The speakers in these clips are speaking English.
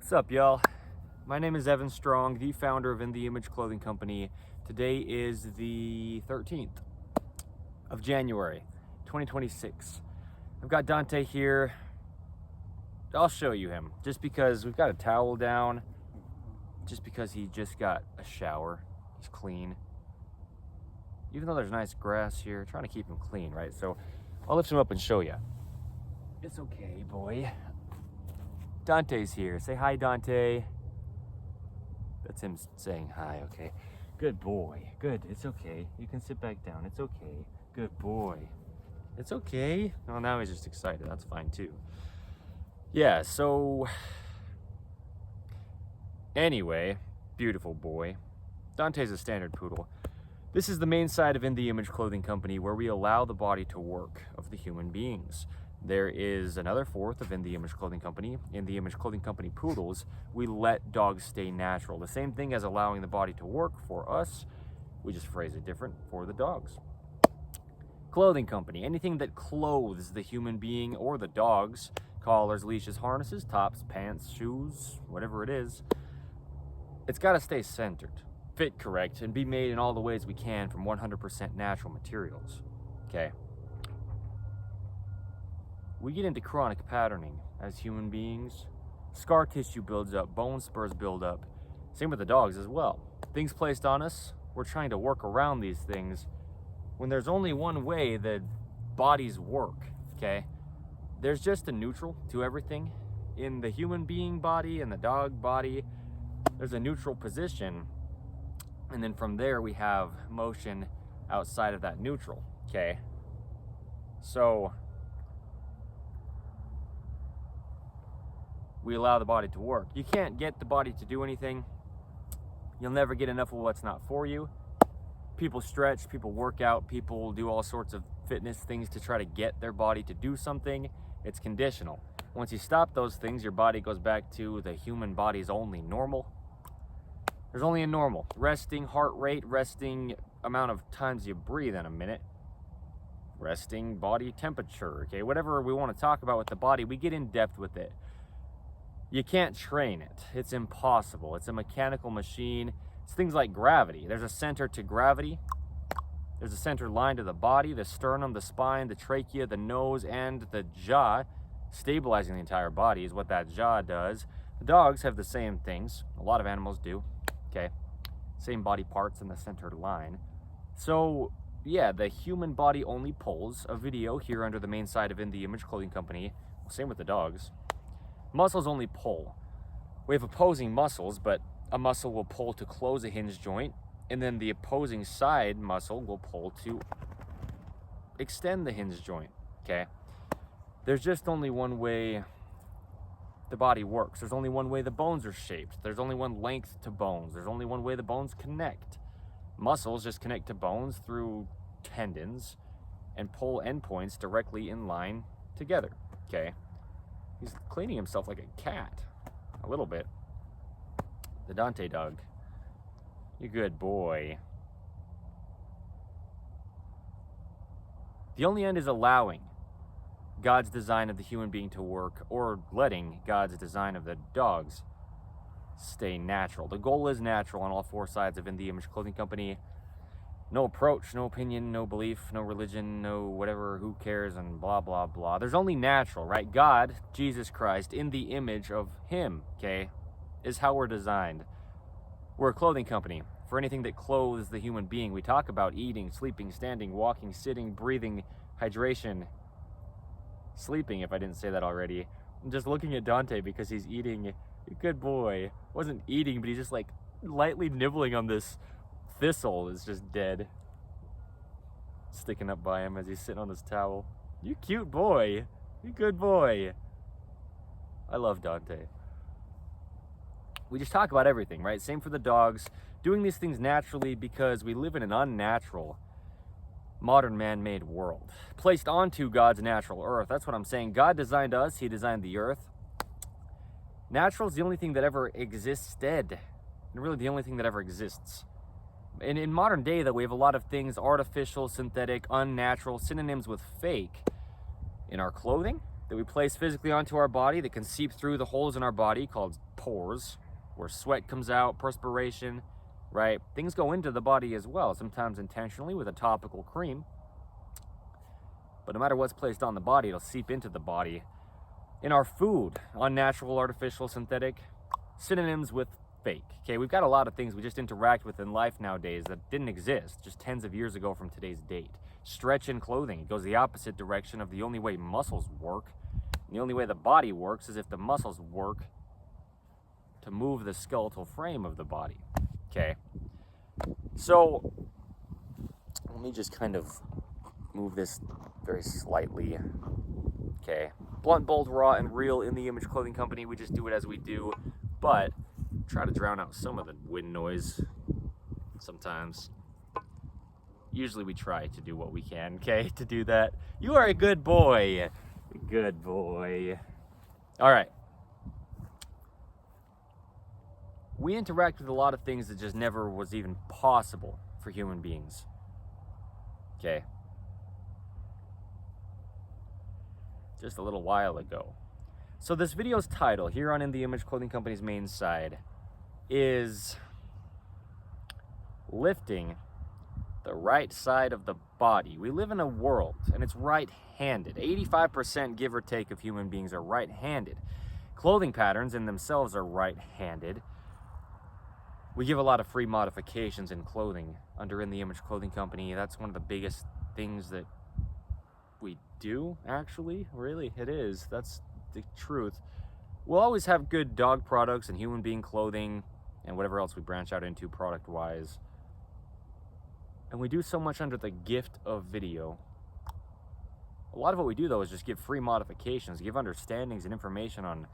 What's up, y'all? My name is Evan Strong, the founder of In the Image Clothing Company. Today is the 13th of January, 2026. I've got Dante here. I'll show you him, just because we've got a towel down, just because he just got a shower. He's clean. Even though there's nice grass here, trying to keep him clean, right? So I'll lift him up and show you. It's okay, boy. Dante's here. Say hi, Dante. That's him saying hi, okay. Good boy. Good. It's okay. You can sit back down. It's okay. Good boy. It's okay. Oh, now he's just excited. That's fine, too. Yeah, so... Anyway, beautiful boy. Dante's a standard poodle. This is the main side of In the Image Clothing Company, where we allow the body to work of the human beings. There is another fourth of In the Image Clothing Company. In the Image Clothing Company poodles, we let dogs stay natural. The same thing as allowing the body to work for us. We just phrase it different for the dogs. Clothing company, anything that clothes the human being or the dogs, collars, leashes, harnesses, tops, pants, shoes, whatever it is, it's got to stay centered, fit correct, and be made in all the ways we can from 100% natural materials. Okay? We get into chronic patterning as human beings. Scar tissue builds up, bone spurs build up. Same with the dogs as well. Things placed on us, we're trying to work around these things when there's only one way that bodies work, okay? There's just a neutral to everything. In the human being body and the dog body, there's a neutral position. And then from there, we have motion outside of that neutral, okay? So we allow the body to work. You can't get the body to do anything. You'll never get enough of what's not for you. People stretch, people work out, people do all sorts of fitness things to try to get their body to do something. It's conditional. Once you stop those things, your body goes back to the human body's only normal. There's only a normal. Resting heart rate, resting amount of times you breathe in a minute, resting body temperature, okay? Whatever we want to talk about with the body, we get in depth with it. You can't train it. It's impossible. It's a mechanical machine. It's things like gravity. There's a center to gravity. There's a center line to the body, the sternum, the spine, the trachea, the nose, and the jaw. Stabilizing the entire body is what that jaw does. The dogs have the same things. A lot of animals do. Okay, same body parts in the center line. So yeah, the human body only pulls. A video here under the main side of In the Image Clothing Company. Same with the dogs. Muscles only pull. We have opposing muscles, but a muscle will pull to close a hinge joint, and then the opposing side muscle will pull to extend the hinge joint, okay? There's just only one way the body works. There's only one way the bones are shaped. There's only one length to bones. There's only one way the bones connect. Muscles just connect to bones through tendons and pull endpoints directly in line together, okay? He's cleaning himself like a cat, a little bit. The Dante dog. You good boy. The only end is allowing God's design of the human being to work, or letting God's design of the dogs stay natural. The goal is natural on all four sides of In the Image Clothing Company. No approach, no opinion, no belief, no religion, no whatever, who cares, and blah, blah, blah. There's only natural, right? God, Jesus Christ, in the image of Him, okay, is how we're designed. We're a clothing company. For anything that clothes the human being, we talk about eating, sleeping, standing, walking, sitting, breathing, hydration, sleeping, if I didn't say that already. I'm just looking at Dante because he's eating. Good boy. Wasn't eating, but he's just like lightly nibbling on this thistle. Is just dead, sticking up by him as he's sitting on this towel. You cute boy. You good boy. I love Dante. We just talk about everything, right? Same for the dogs. Doing these things naturally because we live in an unnatural, modern man-made world, placed onto God's natural earth. That's what I'm saying. God designed us. He designed the earth. Natural is the only thing that ever existed, and really the only thing that ever exists. And in modern day, though, we have a lot of things, artificial, synthetic, unnatural, synonyms with fake, in our clothing, that we place physically onto our body that can seep through the holes in our body called pores, where sweat comes out, perspiration, right? Things go into the body as well, sometimes intentionally with a topical cream. But no matter what's placed on the body, it'll seep into the body. In our food, unnatural, artificial, synthetic, synonyms with fake. Okay, we've got a lot of things we just interact with in life nowadays that didn't exist just tens of years ago from today's date. Stretch in clothing, it goes the opposite direction of the only way muscles work. And the only way the body works is if the muscles work to move the skeletal frame of the body. Okay, so let me just kind of move this very slightly. Okay, blunt, bold, raw, and real in the Image Clothing Company. We just do it as we do, but try to drown out some of the wind noise sometimes. Usually we try to do what we can, okay, to do that. You are a good boy. Good boy. All right. We interact with a lot of things that just never was even possible for human beings. Okay. Just a little while ago. So this video's title here on In the Image Clothing Company's main side is lifting the right side of the body. We live in a world and it's right-handed. 85% give or take of human beings are right-handed. Clothing patterns in themselves are right-handed. We give a lot of free modifications in clothing under In the Image Clothing Company. That's one of the biggest things that we do, actually. Really, it is. That's the truth. We'll always have good dog products and human being clothing and whatever else we branch out into product-wise. And we do so much under the gift of video. A lot of what we do, though, is just give free modifications, give understandings and information on,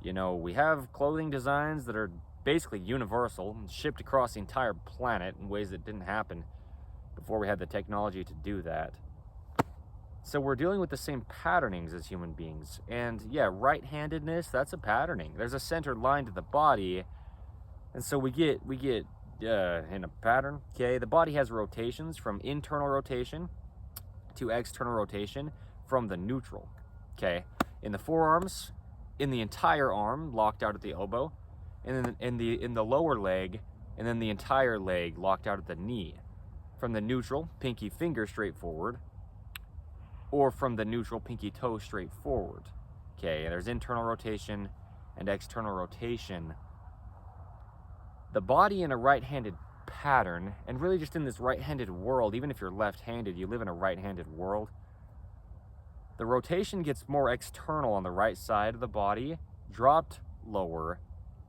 you know, we have clothing designs that are basically universal and shipped across the entire planet in ways that didn't happen before we had the technology to do that. So we're dealing with the same patternings as human beings. And yeah, right-handedness, that's a patterning. There's a centered line to the body. And so we get in a pattern, okay? The body has rotations from internal rotation to external rotation from the neutral, okay? In the forearms, in the entire arm, locked out at the elbow, and then in the lower leg, and then the entire leg locked out at the knee. From the neutral, pinky finger straight forward, or from the neutral, pinky toe straight forward. Okay, there's internal rotation and external rotation. The body in a right-handed pattern, and really just in this right-handed world, even if you're left-handed, you live in a right-handed world, the rotation gets more external on the right side of the body, dropped lower,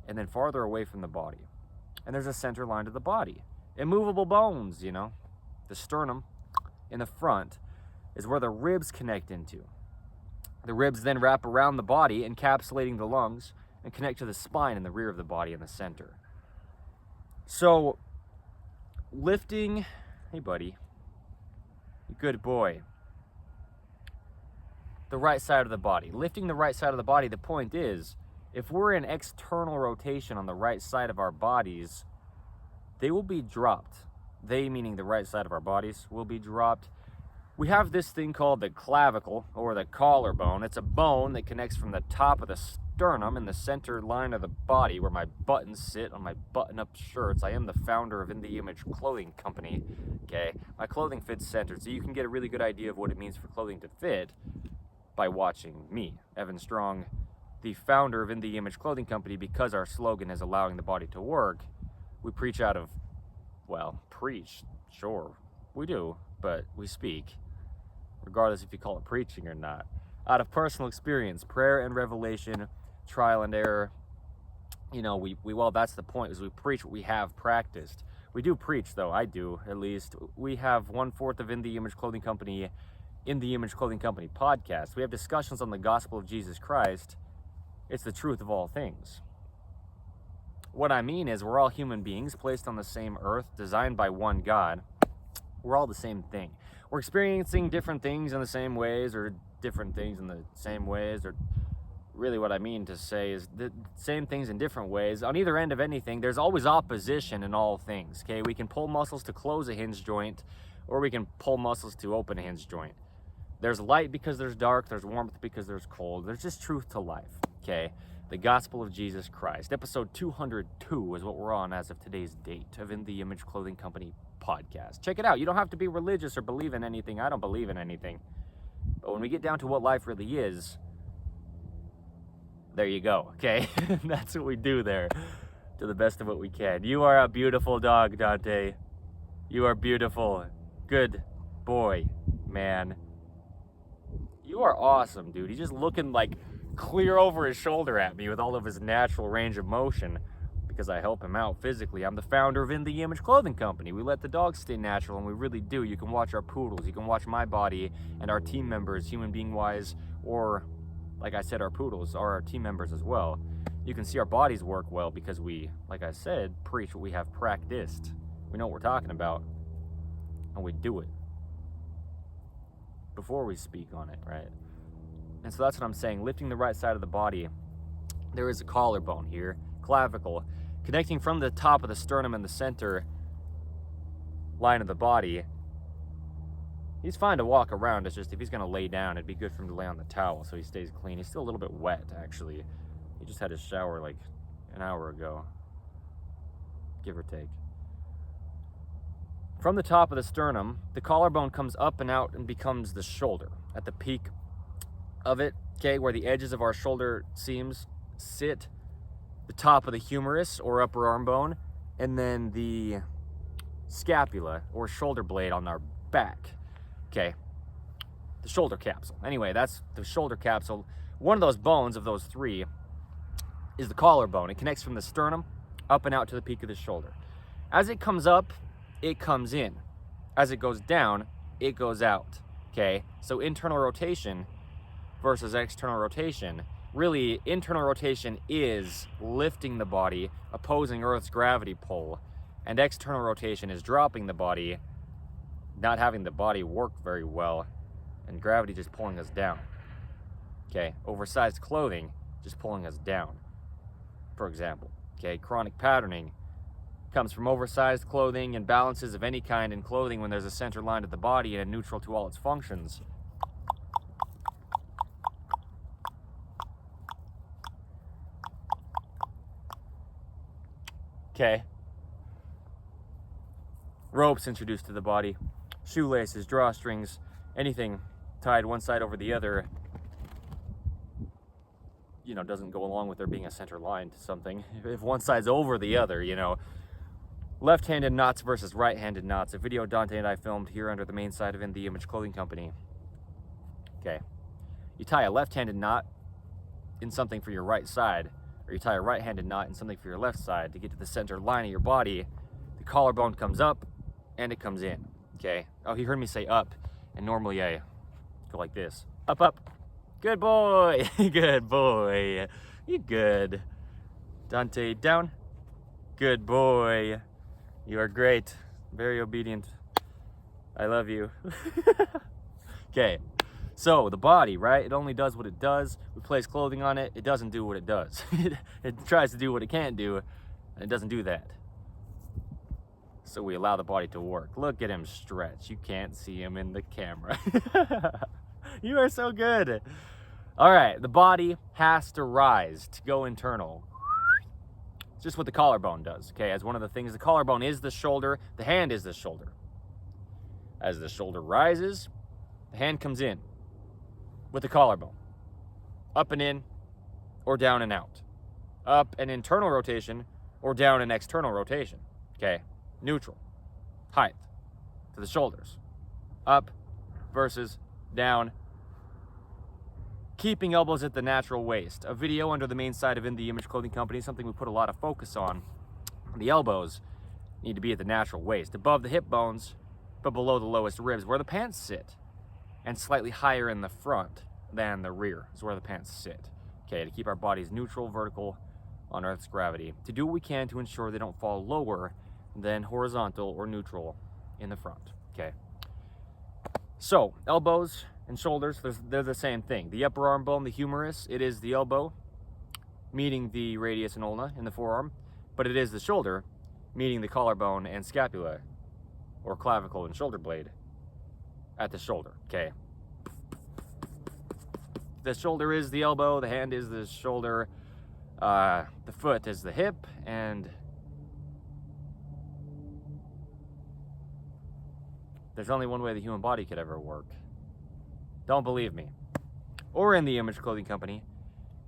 and then farther away from the body. And there's a center line to the body. Immovable bones, you know, the sternum in the front is where the ribs connect into. The ribs then wrap around the body, encapsulating the lungs, and connect to the spine in the rear of the body in the center. So, lifting, hey buddy, good boy, the right side of the body. Lifting the right side of the body, the point is, if we're in external rotation on the right side of our bodies, they will be dropped. They, meaning the right side of our bodies, will be dropped. We have this thing called the clavicle, or the collarbone. It's a bone that connects from the top of the sternum in the center line of the body where my buttons sit on my button-up shirts. I am the founder of In the Image Clothing Company, okay? My clothing fits centered, so you can get a really good idea of what it means for clothing to fit by watching me, Evan Strong, the founder of In the Image Clothing Company. Because our slogan is allowing the body to work, we preach out of, well, preach, sure, we do, but we speak, regardless if you call it preaching or not, out of personal experience, prayer and revelation, trial and error. You know, well, that's the point, is we preach what we have practiced. We do preach, though. I do, at least. We have 1/4 of In the Image Clothing Company, In the Image Clothing Company podcast. We have discussions on the gospel of Jesus Christ. It's the truth of all things. What I mean is, we're all human beings placed on the same earth, designed by one God. We're all the same thing. We're experiencing different things in the same ways, or different things in the same ways, or really what I mean to say is the same things in different ways. On either end of anything, there's always opposition in all things, okay? We can pull muscles to close a hinge joint, or we can pull muscles to open a hinge joint. There's light because there's dark. There's warmth because there's cold. There's just truth to life, okay? The gospel of Jesus Christ. Episode 202 is what we're on as of today's date of In the Image Clothing Company podcast. Check it out. You don't have to be religious or believe in anything. I don't believe in anything. But when we get down to what life really is, there you go, okay? That's what we do there, to the best of what we can. You are a beautiful dog, Dante. You are beautiful. Good boy, man. You are awesome, dude. He's just looking like clear over his shoulder at me with all of his natural range of motion because I help him out physically. I'm the founder of In the Image Clothing Company. We let the dogs stay natural, and we really do. You can watch our poodles. You can watch my body and our team members, human being-wise, or, like I said, our poodles are our team members as well. You can see our bodies work well because we, like I said, preach what we have practiced. We know what we're talking about, and we do it before we speak on it, right? And so that's what I'm saying. Lifting the right side of the body, there is a collarbone here, clavicle, connecting from the top of the sternum and the center line of the body. He's fine to walk around. It's just if he's going to lay down, it'd be good for him to lay on the towel so he stays clean. He's still a little bit wet, actually. He just had his shower like an hour ago, give or take. From the top of the sternum, the collarbone comes up and out and becomes the shoulder. At the peak of it, okay, where the edges of our shoulder seams sit, the top of the humerus or upper arm bone, and then the scapula or shoulder blade on our back, okay, the shoulder capsule. Anyway, that's the shoulder capsule. One of those bones of those three is the collarbone. It connects from the sternum up and out to the peak of the shoulder. As it comes up, it comes in. As it goes down, it goes out, okay? So internal rotation versus external rotation. Really, internal rotation is lifting the body, opposing Earth's gravity pull, and external rotation is dropping the body, not having the body work very well, and gravity just pulling us down, okay? Oversized clothing just pulling us down, for example, okay? Chronic patterning comes from oversized clothing and balances of any kind in clothing when there's a center line to the body and a neutral to all its functions. Okay. Ropes introduced to the body, shoelaces, drawstrings, anything tied one side over the other, you know, doesn't go along with there being a center line to something. If one side's over the other, you know. Left-handed knots versus right-handed knots. A video Dante and I filmed here under the main side of In the Image Clothing Company. Okay. You tie a left-handed knot in something for your right side, or you tie a right-handed knot in something for your left side to get to the center line of your body. The collarbone comes up and it comes in. Okay. Oh, he heard me say up, and normally I go like this. Up, up. Good boy. Good boy. You good. Dante, down. Good boy. You are great. Very obedient. I love you. Okay. So, the body, right? It only does what it does. We place clothing on it. It doesn't do what it does. It tries to do what it can't do, and it doesn't do that. So we allow the body to work. Look at him stretch. You can't see him in the camera. You are so good. All right. The body has to rise to go internal. It's just what the collarbone does, okay? As one of the things, the collarbone is the shoulder, the hand is the shoulder. As the shoulder rises, the hand comes in with the collarbone. Up and in, or down and out. Up and internal rotation, or down and external rotation, okay? Neutral. Height to the shoulders. Up versus down. Keeping elbows at the natural waist. A video under the main side of In the Image Clothing Company, something we put a lot of focus on. The elbows need to be at the natural waist, above the hip bones, but below the lowest ribs, where the pants sit, and slightly higher in the front than the rear is where the pants sit. Okay, to keep our bodies neutral, vertical on Earth's gravity. To do what we can to ensure they don't fall lower than horizontal or neutral in the front. Okay. So, elbows and shoulders, they're the same thing. The upper arm bone, the humerus, it is the elbow, meeting the radius and ulna in the forearm, but it is the shoulder, meeting the collarbone and scapula, or clavicle and shoulder blade, at the shoulder, okay? The shoulder is the elbow, the hand is the shoulder, the foot is the hip, and there's only one way the human body could ever work. Don't believe me. Or in the Image Clothing Company,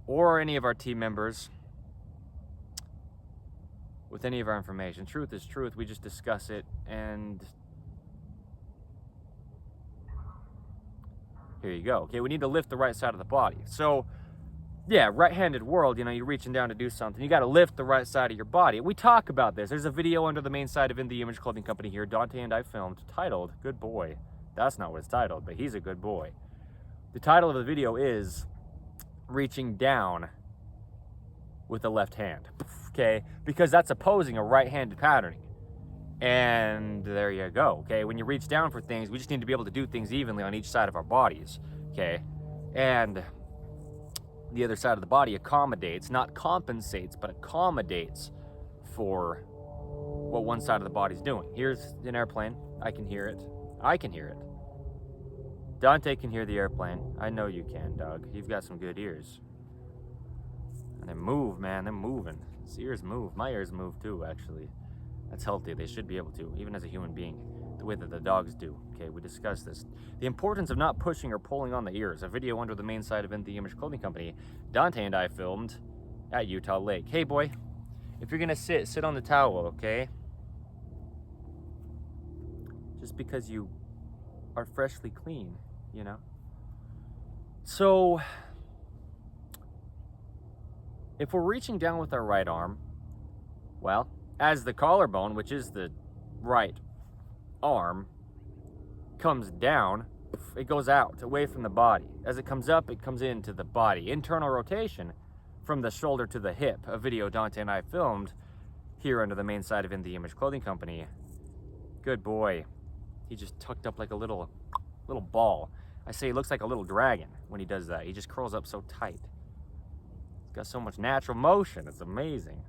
or any of our team members, with any of our information. Truth is truth. We just discuss it, and here you go. Okay, we need to lift the right side of the body. So, yeah, right-handed world, you know, you're reaching down to do something. You got to lift the right side of your body. We talk about this. There's a video under the main side of In the Image Clothing Company here, Dante and I filmed, titled, Good Boy. That's not what it's titled, but he's a good boy. The title of the video is Reaching Down with the Left Hand, okay? Because that's opposing a right-handed patterning. And there you go, okay? When you reach down for things, we just need to be able to do things evenly on each side of our bodies, okay? And the other side of the body accommodates, not compensates, but accommodates for what one side of the body's doing. Here's an airplane. I can hear it. I can hear it. Dante can hear the airplane. I know you can, dog. You've got some good ears. And they move, man. They're moving. His ears move. My ears move too, actually. That's healthy. They should be able to, even as a human being, the way that the dogs do. Okay, we discussed this. The importance of not pushing or pulling on the ears. A video under the main side of In the Image Clothing Company. Dante and I filmed at Utah Lake. Hey, boy, if you're gonna sit on the towel, okay? Just because you are freshly clean, you know? So, if we're reaching down with our right arm, well, as the collarbone, which is the right arm, comes down, it goes out, away from the body. As it comes up, it comes into the body. Internal rotation from the shoulder to the hip, a video Dante and I filmed here under the main side of In the Image Clothing Company. Good boy. He just tucked up like a little ball. I say he looks like a little dragon when he does that. He just curls up so tight. He's got so much natural motion. It's amazing.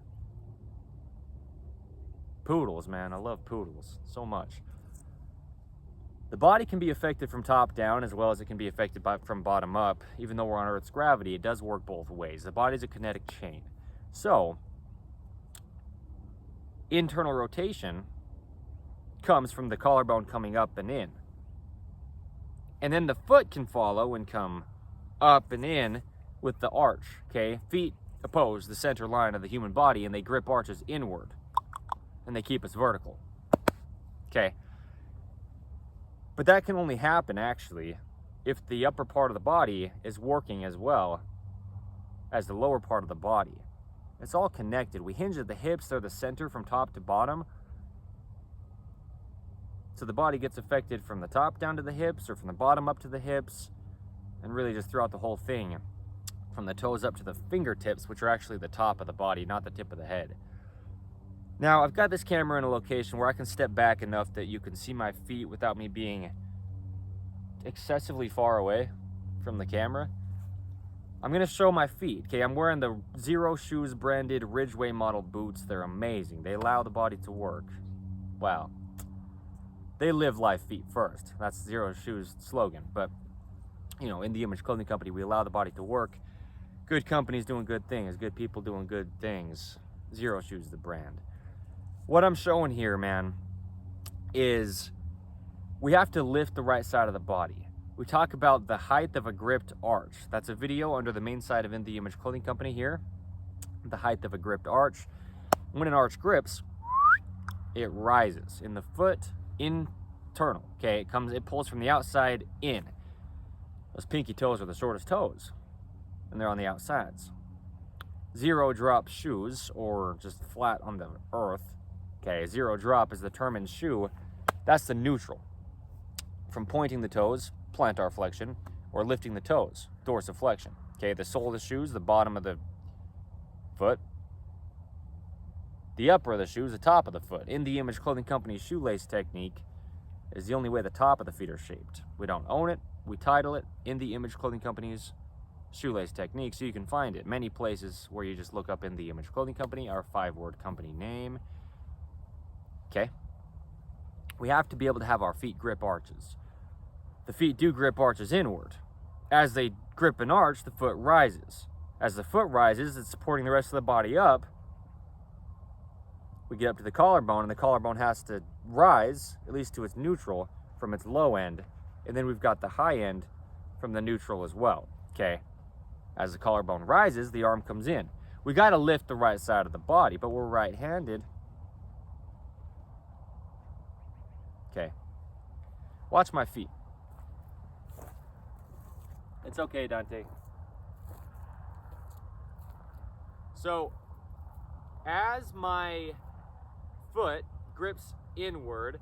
Poodles, man. I love poodles so much. The body can be affected from top down as well as it can be affected from bottom up. Even though we're on Earth's gravity, it does work both ways. The body's a kinetic chain. So, internal rotation comes from the collarbone coming up and in. And then the foot can follow and come up and in with the arch, okay? Feet oppose the center line of the human body and they grip arches inward. And they keep us vertical, okay? But that can only happen, actually, if the upper part of the body is working as well as the lower part of the body. It's all connected. We hinge at the hips. They're the center from top to bottom. So the body gets affected from the top down to the hips or from the bottom up to the hips, and really just throughout the whole thing, from the toes up to the fingertips, which are actually the top of the body, not the tip of the head. Now, I've got this camera in a location where I can step back enough that you can see my feet without me being excessively far away from the camera. I'm going to show my feet, okay? I'm wearing the Zero Shoes branded Ridgeway model boots. They're amazing. They allow the body to work. Wow. They live life feet first. That's Zero Shoes' slogan. But, you know, in the Image Clothing Company, we allow the body to work. Good companies doing good things. Good people doing good things. Zero Shoes, the brand. What I'm showing here, man, is we have to lift the right side of the body. We talk about the height of a gripped arch. That's a video under the main side of In the Image Clothing Company here. The height of a gripped arch. When an arch grips, it rises in the foot, internal, okay? It pulls from the outside in. Those pinky toes are the shortest toes, and they're on the outsides. Zero drop shoes, or just flat on the earth, okay? Zero drop is the term in shoe. That's the neutral. From pointing the toes, plantar flexion, or lifting the toes, dorsiflexion. Okay, the sole of the shoes, the bottom of the foot. The upper of the shoes, the top of the foot. In the Image Clothing Company's shoelace technique is the only way the top of the feet are shaped. We don't own it, we title it In the Image Clothing Company's shoelace technique, so you can find it many places where you just look up In the Image Clothing Company, our 5-word company name. Okay? We have to be able to have our feet grip arches. The feet do grip arches inward. As they grip and arch, the foot rises. As the foot rises, it's supporting the rest of the body up. We get up to the collarbone, and the collarbone has to rise, at least to its neutral, from its low end. And then we've got the high end from the neutral as well, okay? As the collarbone rises, the arm comes in. We got to lift the right side of the body, but we're right-handed. Okay. Watch my feet. It's okay, Dante. So, as my foot grips inward,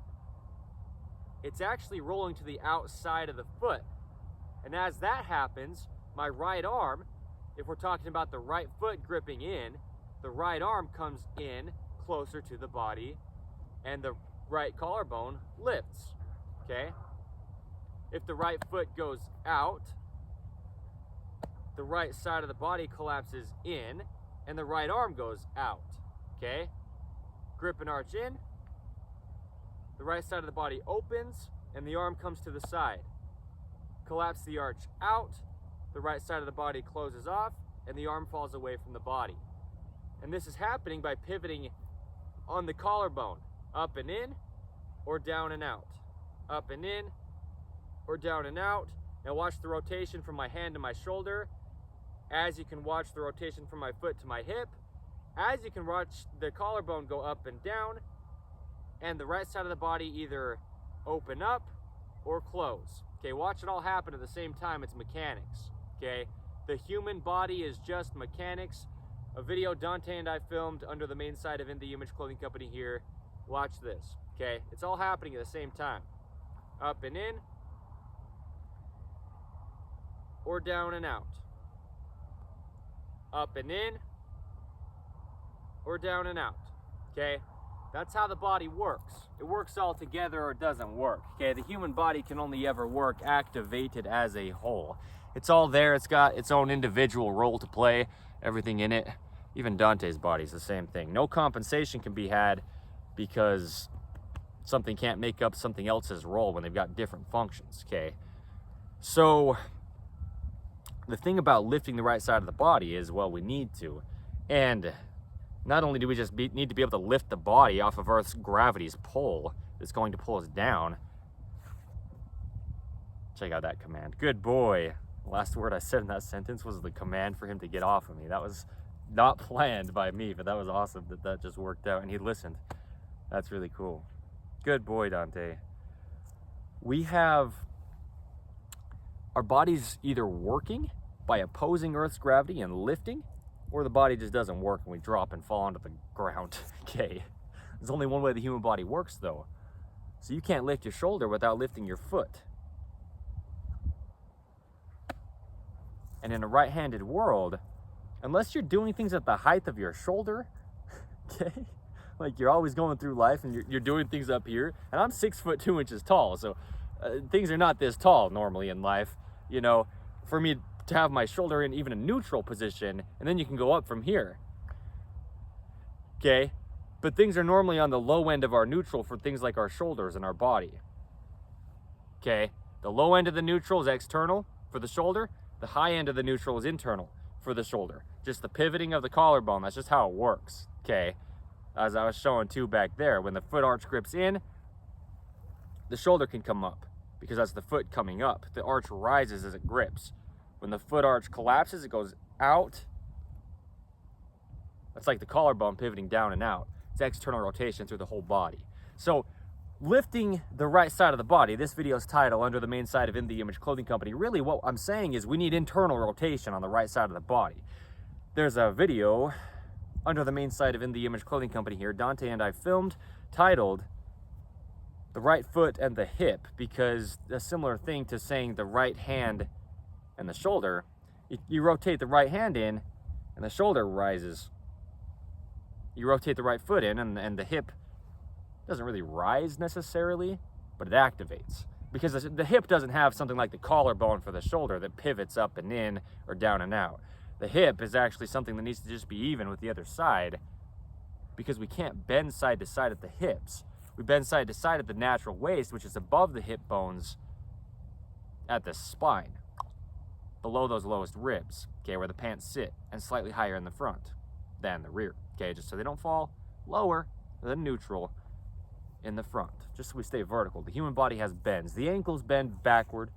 it's actually rolling to the outside of the foot. And as that happens, my right arm, if we're talking about the right foot gripping in, the right arm comes in closer to the body and the right collarbone lifts, okay? If the right foot goes out, the right side of the body collapses in and the right arm goes out, okay? Grip and arch in, the right side of the body opens and the arm comes to the side. Collapse the arch out, the right side of the body closes off and the arm falls away from the body. And this is happening by pivoting on the collarbone, up and in or down and out, up and in or down and out. Now watch the rotation from my hand to my shoulder, as you can watch the rotation from my foot to my hip, as you can watch the collarbone go up and down, and the right side of the body either open up or close. Okay, watch it all happen at the same time. It's mechanics, okay? The human body is just mechanics. A video Dante and I filmed under the main site of In The Image Clothing Company here. Watch this, okay? It's all happening at the same time. Up and in, or down and out. Up and in, or down and out, okay? That's how the body works. It works all together or it doesn't work, okay? The human body can only ever work activated as a whole. It's all there, it's got its own individual role to play, everything in it. Even Dante's body is the same thing. No compensation can be had because something can't make up something else's role when they've got different functions, okay? So the thing about lifting the right side of the body is, well, we need to. And not only do we just need to be able to lift the body off of Earth's gravity's pull that's going to pull us down. Check out that command. Good boy. The last word I said in that sentence was the command for him to get off of me. That was not planned by me, but that was awesome that just worked out and he listened. That's really cool. Good boy, Dante. We have our bodies either working by opposing Earth's gravity and lifting, or the body just doesn't work and we drop and fall onto the ground. Okay. There's only one way the human body works, though. So you can't lift your shoulder without lifting your foot. And in a right-handed world, unless you're doing things at the height of your shoulder, okay, like you're always going through life and you're doing things up here, and I'm 6 foot 2 inches tall, so things are not this tall normally in life. You know, for me to have my shoulder in even a neutral position, and then you can go up from here, okay? But things are normally on the low end of our neutral for things like our shoulders and our body, okay? The low end of the neutral is external for the shoulder. The high end of the neutral is internal for the shoulder. Just the pivoting of the collarbone, that's just how it works, okay? As I was showing too back there, when the foot arch grips in, the shoulder can come up because that's the foot coming up. The arch rises as it grips. When the foot arch collapses, it goes out. That's like the collarbone pivoting down and out. It's external rotation through the whole body. So lifting the right side of the body, this video's title under the main site of In The Image Clothing Company, really what I'm saying is we need internal rotation on the right side of the body. There's a video under the main site of In The Image Clothing Company here, Dante and I filmed, titled The Right Foot and the Hip, because a similar thing to saying the right hand and the shoulder, you rotate the right hand in and the shoulder rises. You rotate the right foot in and the hip doesn't really rise necessarily, but it activates. Because the hip doesn't have something like the collarbone for the shoulder that pivots up and in or down and out. The hip is actually something that needs to just be even with the other side, because we can't bend side to side at the hips. We bend side to side at the natural waist, which is above the hip bones at the spine. below those lowest ribs, okay, where the pants sit, and slightly higher in the front than the rear, okay, just so they don't fall lower than neutral in the front, just so we stay vertical. The human body has bends. The ankles bend backward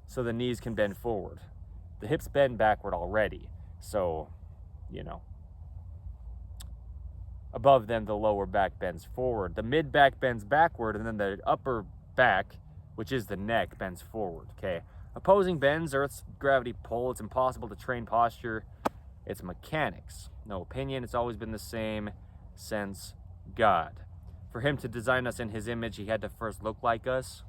so the knees can bend forward. The hips bend backward already, so, you know, above them, the lower back bends forward. The mid back bends backward, and then the upper back, which is the neck, bends forward, okay? Opposing bends, Earth's gravity pull. It's impossible to train posture. It's mechanics. No opinion. It's always been the same since God. For him to design us in his image, he had to first look like us.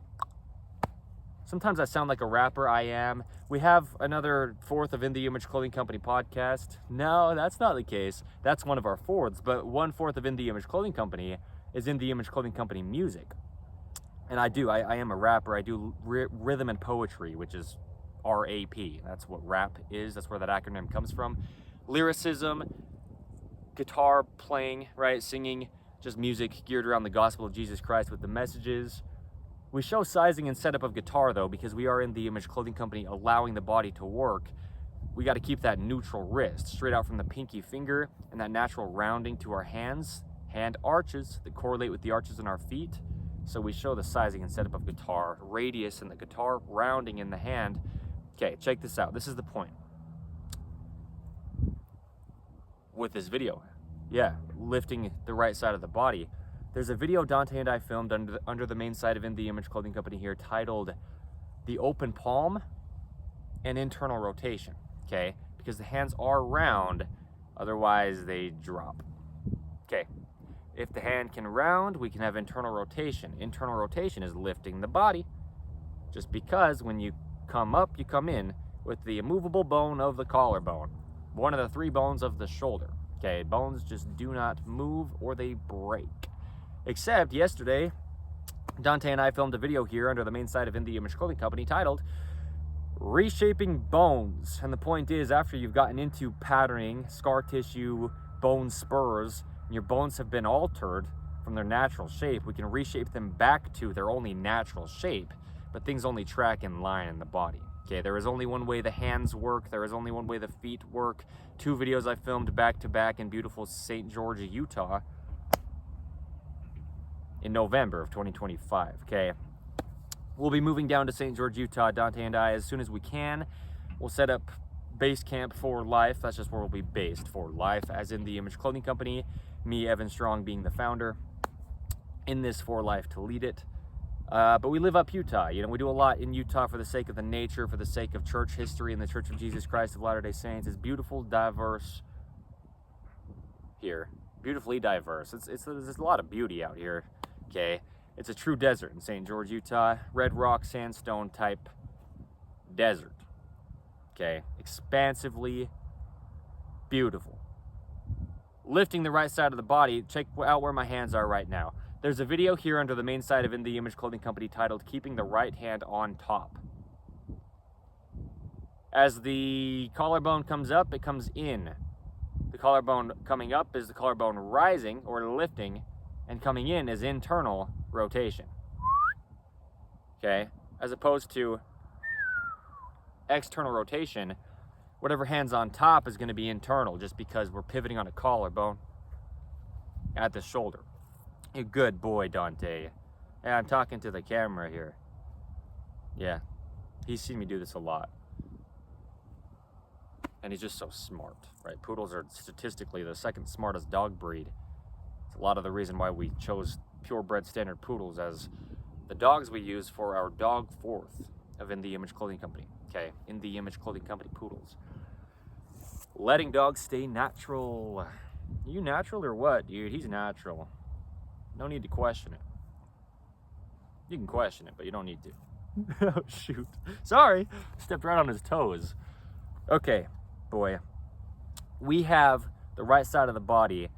Sometimes I sound like a rapper. I am. We have another fourth of In the Image Clothing Company podcast. No, that's not the case. That's one of our fourths. But 1/4 of In the Image Clothing Company is In the Image Clothing Company music. And I am a rapper. I do rhythm and poetry, which is RAP. That's what rap is. That's where that acronym comes from. Lyricism, guitar playing, right? Singing, just music geared around the gospel of Jesus Christ with the messages. We show sizing and setup of guitar, though, because we are In the Image Clothing Company, allowing the body to work. We got to keep that neutral wrist straight out from the pinky finger and that natural rounding to our hands, hand arches that correlate with the arches in our feet. So we show the sizing and setup of guitar, radius in the guitar, rounding in the hand. Okay, check this out. This is the point with this video. Yeah, lifting the right side of the body. There's a video Dante and I filmed under the main site of In the Image Clothing Company here titled The Open Palm and Internal Rotation, okay? Because the hands are round, otherwise they drop. Okay, if the hand can round, we can have internal rotation. Internal rotation is lifting the body, just because when you come up, you come in with the immovable bone of the collarbone, one of the 3 bones of the shoulder, okay? Bones just do not move or they break. Except yesterday, Dante and I filmed a video here under the main site of In the Image Clothing Company titled Reshaping Bones. And the point is, after you've gotten into patterning, scar tissue, bone spurs, and your bones have been altered from their natural shape, we can reshape them back to their only natural shape, but things only track in line in the body. Okay, there is only one way the hands work. There is only one way the feet work. 2 videos I filmed back to back in beautiful St. George, Utah, in November of 2025, okay? We'll be moving down to St. George, Utah, Dante and I, as soon as we can. We'll set up base camp for life. That's just where we'll be based for life, as In the Image Clothing Company, me, Evan Strong, being the founder, in this for life to lead it. But we live up Utah. You know, we do a lot in Utah for the sake of the nature, for the sake of church history and the Church of Jesus Christ of Latter-day Saints. It's beautiful, diverse here. Beautifully diverse. There's a lot of beauty out here. Okay, it's a true desert in St. George, Utah. Red rock, sandstone type desert. Okay, expansively beautiful. Lifting the right side of the body, check out where my hands are right now. There's a video here under the main site of In the Image Clothing Company titled Keeping the Right Hand on Top. As the collarbone comes up, it comes in. The collarbone coming up is the collarbone rising or lifting, and coming in is internal rotation, okay? As opposed to external rotation, whatever hand's on top is gonna be internal, just because we're pivoting on a collarbone at the shoulder. You're a good boy, Dante. Yeah, I'm talking to the camera here. Yeah, he's seen me do this a lot. And he's just so smart, right? Poodles are statistically the 2nd smartest dog breed. A lot of the reason why we chose purebred standard poodles as the dogs we use for our dog 4th of In the Image Clothing Company. Okay, In the Image Clothing Company poodles. Letting dogs stay natural. You natural or what, dude? He's natural. No need to question it. You can question it, but you don't need to. Oh, shoot. Sorry. Stepped right on his toes. Okay, boy. We have the right side of the body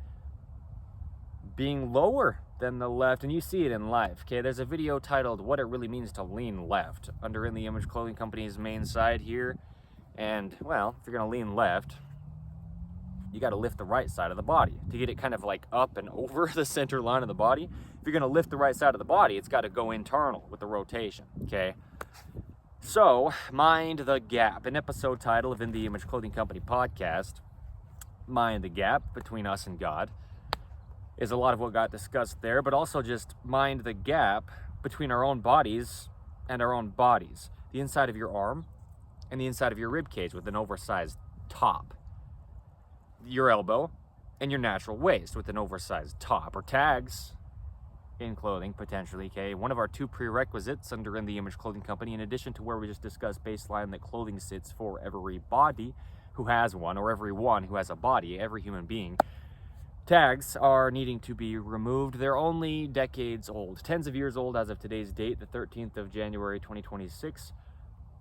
being lower than the left, and you see it in life, okay? There's a video titled What It Really Means to Lean Left under In the Image Clothing Company's main site here. And, well, if you're gonna lean left, you gotta lift the right side of the body to get it kind of like up and over the center line of the body. If you're gonna lift the right side of the body, it's gotta go internal with the rotation, okay? So, mind the gap. An episode title of In the Image Clothing Company podcast, Mind the Gap Between Us and God, is a lot of what got discussed there, but also just mind the gap between our own bodies and our own bodies. The inside of your arm and the inside of your rib cage with an oversized top. Your elbow and your natural waist with an oversized top, or tags in clothing, potentially, okay? One of our 2 prerequisites under In the Image Clothing Company, in addition to where we just discussed baseline that clothing sits for every body who has one, or everyone who has a body, every human being, tags are needing to be removed. They're only decades old, tens of years old as of today's date, the 13th of January, 2026.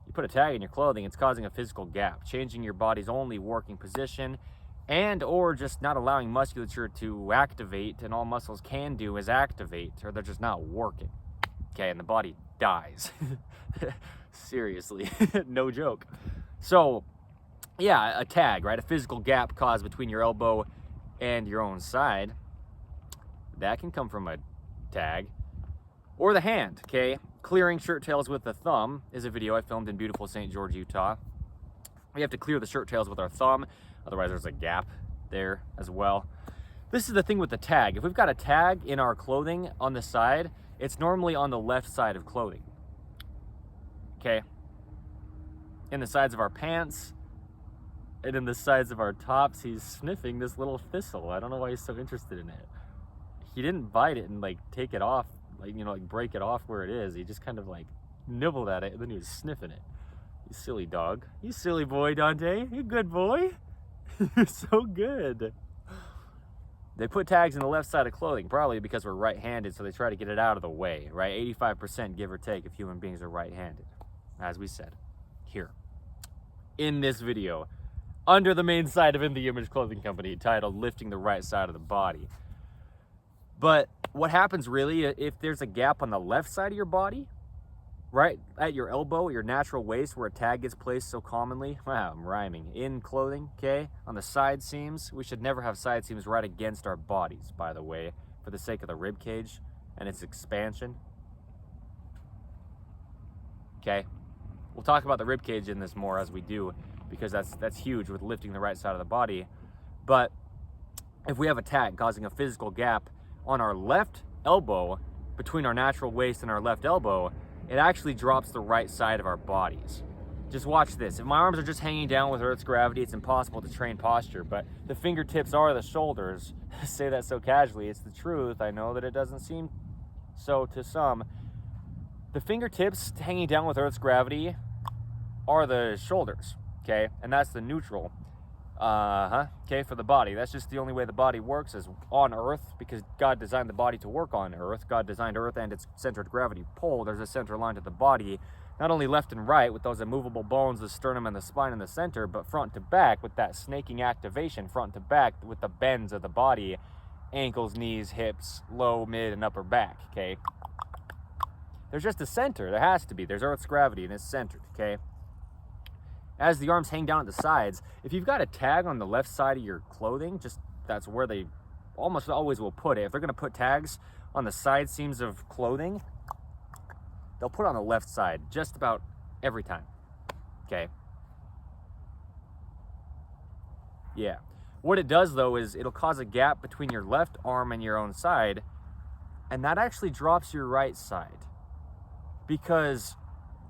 You put a tag in your clothing, it's causing a physical gap, changing your body's only working position, and or just not allowing musculature to activate, and all muscles can do is activate, or they're just not working. Okay, and the body dies. Seriously, no joke. So, yeah, a tag, right? A physical gap caused between your elbow and your own side. That can come from a tag. Or the hand, okay? Clearing shirt tails with the thumb is a video I filmed in beautiful St. George, Utah. We have to clear the shirt tails with our thumb, otherwise there's a gap there as well. This is the thing with the tag. If we've got a tag in our clothing on the side, it's normally on the left side of clothing. Okay? In the sides of our pants, and in the sides of our tops, he's sniffing this little thistle. I don't know why he's so interested in it. He didn't bite it and like take it off, like, you know, like break it off where it is. He just kind of like nibbled at it, and then he was sniffing it. You silly dog. You silly boy, Dante. You good boy. You're so good. They put tags in the left side of clothing, probably because we're right-handed, so they try to get it out of the way, right? 85%, give or take, of human beings are right-handed, as we said here in this video, under the main side of In the Image Clothing Company, titled Lifting the Right Side of the Body. But what happens really if there's a gap on the left side of your body, right at your elbow, your natural waist, where a tag gets placed so commonly? Wow, I'm rhyming. In clothing, okay? On the side seams, we should never have side seams right against our bodies, by the way, for the sake of the rib cage and its expansion. Okay? We'll talk about the rib cage in this more as we do, because that's huge with lifting the right side of the body. But if we have a tag causing a physical gap on our left elbow, between our natural waist and our left elbow, it actually drops the right side of our bodies. Just watch this. If my arms are just hanging down with Earth's gravity, it's impossible to train posture, but the fingertips are the shoulders. I say that so casually, it's the truth. I know that it doesn't seem so to some. The fingertips hanging down with Earth's gravity are the shoulders, okay? And that's the neutral, okay, for the body. That's just the only way the body works is on Earth, because God designed the body to work on Earth. God designed Earth and its centered gravity pole. There's a center line to the body, not only left and right with those immovable bones, the sternum and the spine in the center, but front to back with that snaking activation, front to back with the bends of the body, ankles, knees, hips, low, mid, and upper back, okay? There's just a center. There has to be. There's Earth's gravity and it's centered, okay? As the arms hang down at the sides, if you've got a tag on the left side of your clothing, just that's where they almost always will put it. If they're going to put tags on the side seams of clothing, they'll put it on the left side just about every time. Okay? Yeah. What it does, though, is it'll cause a gap between your left arm and your own side, and that actually drops your right side. Because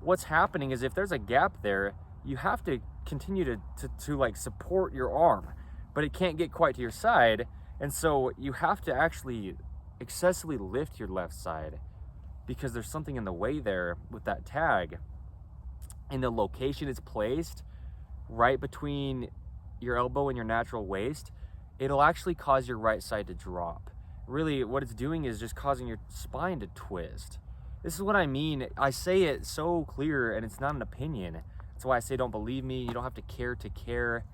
what's happening is if there's a gap there, you have to continue to like support your arm, but it can't get quite to your side, and so you have to actually excessively lift your left side because there's something in the way there with that tag. And the location it's placed right between your elbow and your natural waist, it'll actually cause your right side to drop. Really, what it's doing is just causing your spine to twist. This is what I mean. I say it so clear, and it's not an opinion. That's why I say don't believe me. You don't have to care.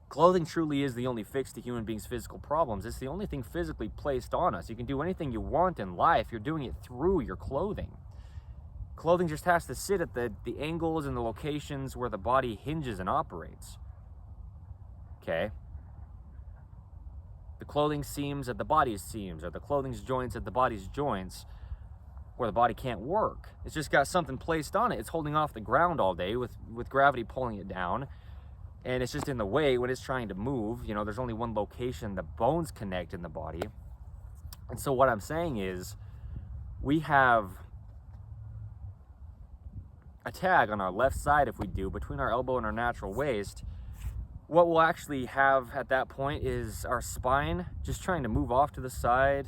Clothing truly is the only fix to human beings' physical problems. It's the only thing physically placed on us. You can do anything you want in life. You're doing it through your clothing. Clothing just has to sit at the angles and the locations where the body hinges and operates. Okay? The clothing seams at the body's seams, or the clothing's joints at the body's joints. where the body can't work. It's just got something placed on it. It's holding off the ground all day with gravity pulling it down, and it's just in the way when it's trying to move. You know, there's only one location the bones connect in the body. And so what I'm saying is, we have a tag on our left side, if we do, between our elbow and our natural waist. What we'll actually have at that point is our spine just trying to move off to the side,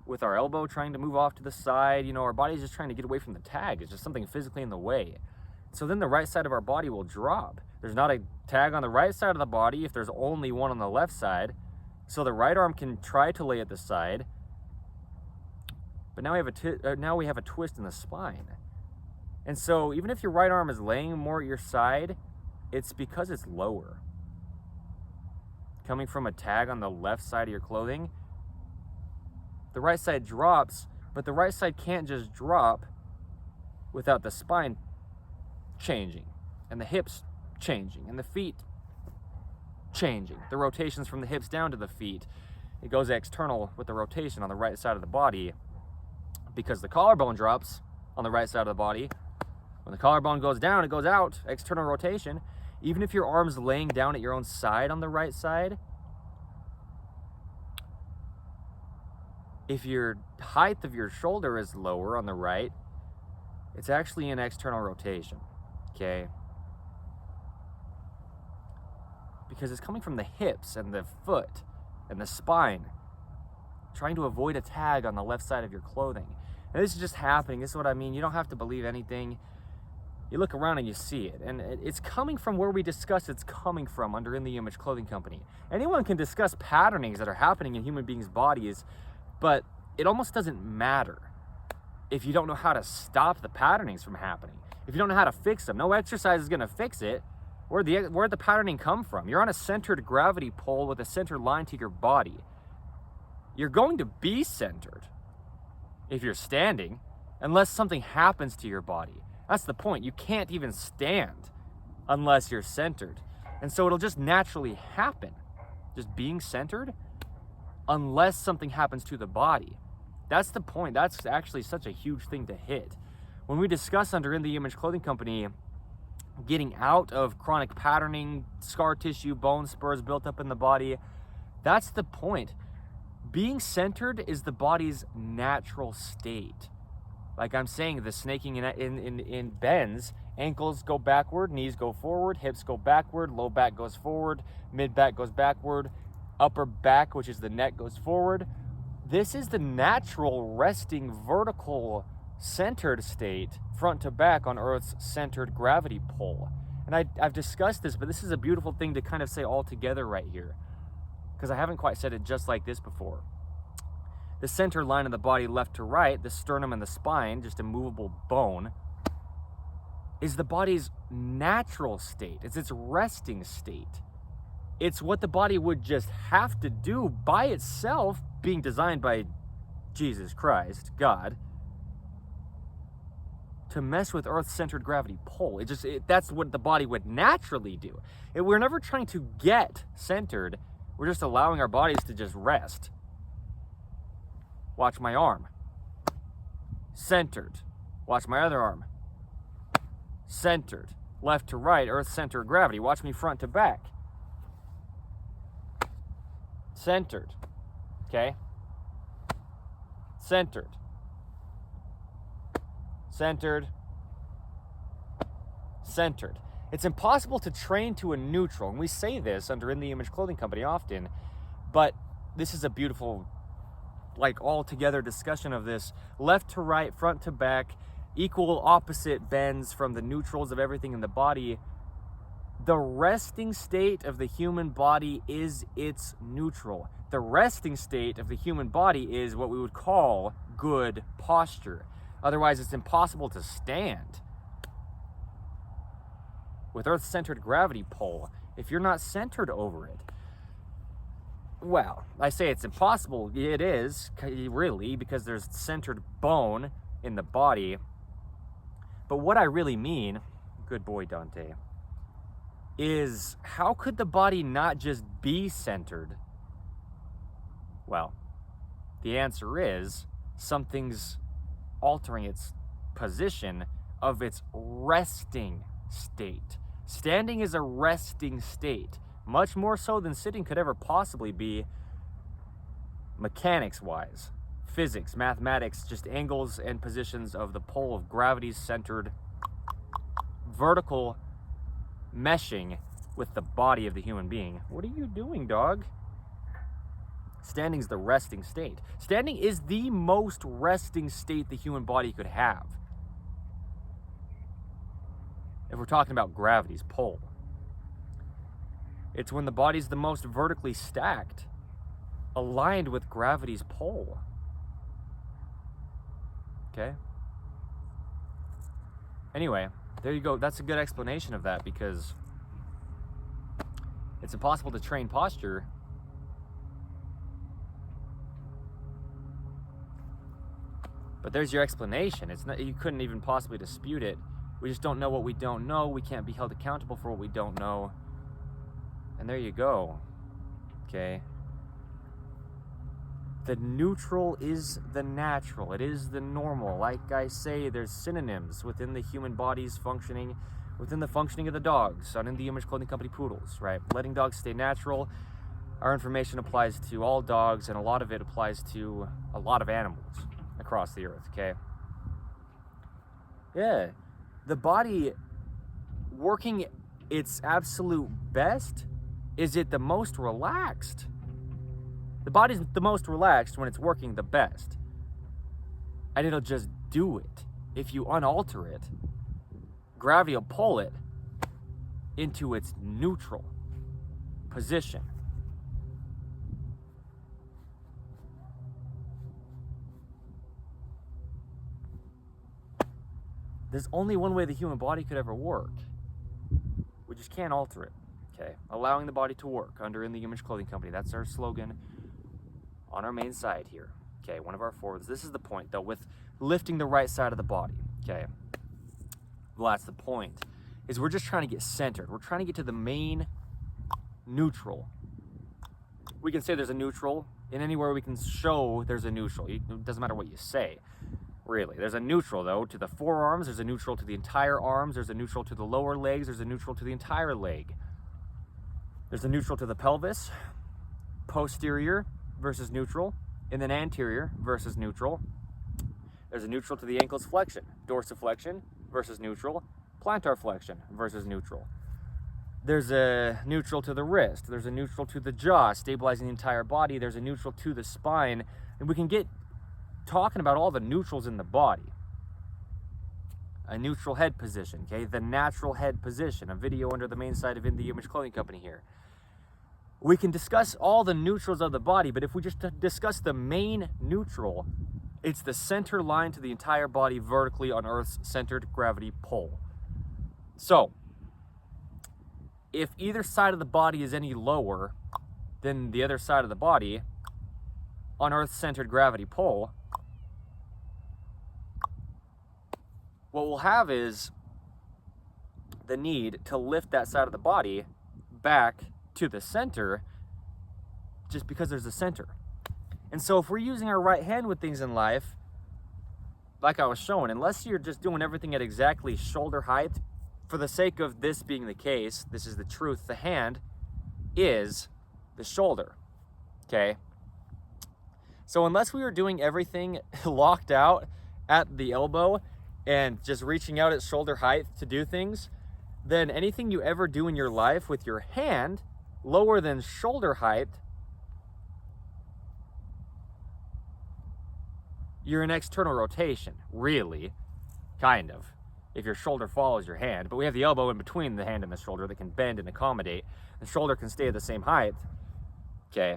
with our elbow trying to move off to the side. You know, our body's just trying to get away from the tag. It's just something physically in the way. So then the right side of our body will drop. There's not a tag on the right side of the body if there's only one on the left side. So the right arm can try to lay at the side, but now we have a twist in the spine. And so even if your right arm is laying more at your side, it's because it's lower. Coming from a tag on the left side of your clothing, the right side drops, but the right side can't just drop without the spine changing, and the hips changing, and the feet changing. The rotations from the hips down to the feet, it goes external with the rotation on the right side of the body, because the collarbone drops on the right side of the body. When the collarbone goes down, it goes out, external rotation. Even if your arm's laying down at your own side on the right side, if your height of your shoulder is lower on the right, it's actually an external rotation, okay? Because it's coming from the hips and the foot and the spine, trying to avoid a tag on the left side of your clothing. And this is just happening. This is what I mean. You don't have to believe anything. You look around and you see it. And it's coming from where we discuss it's coming from under In the Image Clothing Company. Anyone can discuss patternings that are happening in human beings' bodies, but it almost doesn't matter if you don't know how to stop the patternings from happening. If you don't know how to fix them. No exercise is going to fix it. Where'd the patterning come from? You're on a centered gravity pole with a centered line to your body. You're going to be centered if you're standing, unless something happens to your body. That's the point. You can't even stand unless you're centered. And so it'll just naturally happen, just being centered, unless something happens to the body. That's the point. That's actually such a huge thing to hit. When we discuss under In the Image Clothing Company getting out of chronic patterning, scar tissue, bone spurs built up in the body, that's the point. Being centered is the body's natural state. Like I'm saying, the snaking in bends, ankles go backward, knees go forward, hips go backward, low back goes forward, mid back goes backward, upper back, which is the neck, goes forward. This is the natural resting vertical centered state, front to back on Earth's centered gravity pole. And I've discussed this, but this is a beautiful thing to kind of say all together right here, because I haven't quite said it just like this before. The center line of the body left to right, the sternum and the spine, just a movable bone, is the body's natural state. It's its resting state. It's what the body would just have to do by itself, being designed by Jesus Christ, God, to mess with Earth's centered gravity pole. That's what the body would naturally do. We're never trying to get centered. We're just allowing our bodies to just rest. Watch my arm. Centered. Watch my other arm. Centered. Left to right, Earth's center of gravity. Watch me front to back. Centered. Okay? Centered. Centered. Centered. It's impossible to train to a neutral, and we say this under In the Image Clothing Company often, but this is a beautiful, like, all-together discussion of this. Left to right, front to back, equal opposite bends from the neutrals of everything in the body. The resting state of the human body is its neutral. The resting state of the human body is what we would call good posture. Otherwise, it's impossible to stand. With Earth's centered gravity pole, if you're not centered over it, well, I say it's impossible. It is, really, because there's centered bone in the body. But what I really mean, good boy, Dante, is how could the body not just be centered? Well, the answer is something's altering its position of its resting state. Standing is a resting state, much more so than sitting could ever possibly be, mechanics-wise. Physics, mathematics, just angles and positions of the pole of gravity's centered vertical meshing with the body of the human being. What are you doing, dog? Standing's the resting state. Standing is the most resting state the human body could have. If we're talking about gravity's pull, it's when the body's the most vertically stacked, aligned with gravity's pull. Okay? Anyway, there you go. That's a good explanation of that, because it's impossible to train posture but there's your explanation. It's not, you couldn't even possibly dispute it. We just don't know what we don't know. We can't be held accountable for what we don't know. And there you go. Okay. The neutral is the natural. It is the normal. Like I say, there's synonyms within the human body's functioning, within the functioning of the dogs on In the Image Clothing Company poodles, right? Letting dogs stay natural. Our information applies to all dogs, and a lot of it applies to a lot of animals across the earth, okay? Yeah. The body working its absolute best, is it the most relaxed? The body's the most relaxed when it's working the best. And it'll just do it. If you unalter it, gravity will pull it into its neutral position. There's only one way the human body could ever work. We just can't alter it, okay? Allowing the body to work under In the Image Clothing Company. That's our slogan on our main side here, okay? One of our forwards. This is the point, though, with lifting the right side of the body, okay? Well, that's the point, is we're just trying to get centered. We're trying to get to the main neutral. We can say there's a neutral. In anywhere we can show there's a neutral. It doesn't matter what you say. Really. There's a neutral, though, to the forearms. There's a neutral to the entire arms. There's a neutral to the lower legs. There's a neutral to the entire leg. There's a neutral to the pelvis, posterior versus neutral, and then anterior versus neutral. There's a neutral to the ankles flexion, dorsiflexion versus neutral, plantar flexion versus neutral. There's a neutral to the wrist. There's a neutral to the jaw, stabilizing the entire body. There's a neutral to the spine. And we can get talking about all the neutrals in the body. A neutral head position, okay? The natural head position, a video under the main side of In the Image Clothing Company here. We can discuss all the neutrals of the body, but if we just discuss the main neutral, it's the center line to the entire body vertically on Earth's centered gravity pull. So, if either side of the body is any lower than the other side of the body on Earth's centered gravity pull, what we'll have is the need to lift that side of the body back to the center just because there's a center. And so if we're using our right hand with things in life, like I was showing, unless you're just doing everything at exactly shoulder height, for the sake of this being the case, this is the truth, the hand is the shoulder, okay? So unless we were doing everything locked out at the elbow and just reaching out at shoulder height to do things, then anything you ever do in your life with your hand lower than shoulder height, you're in external rotation, really, kind of, if your shoulder follows your hand. But we have the elbow in between the hand and the shoulder that can bend and accommodate. The shoulder can stay at the same height, okay,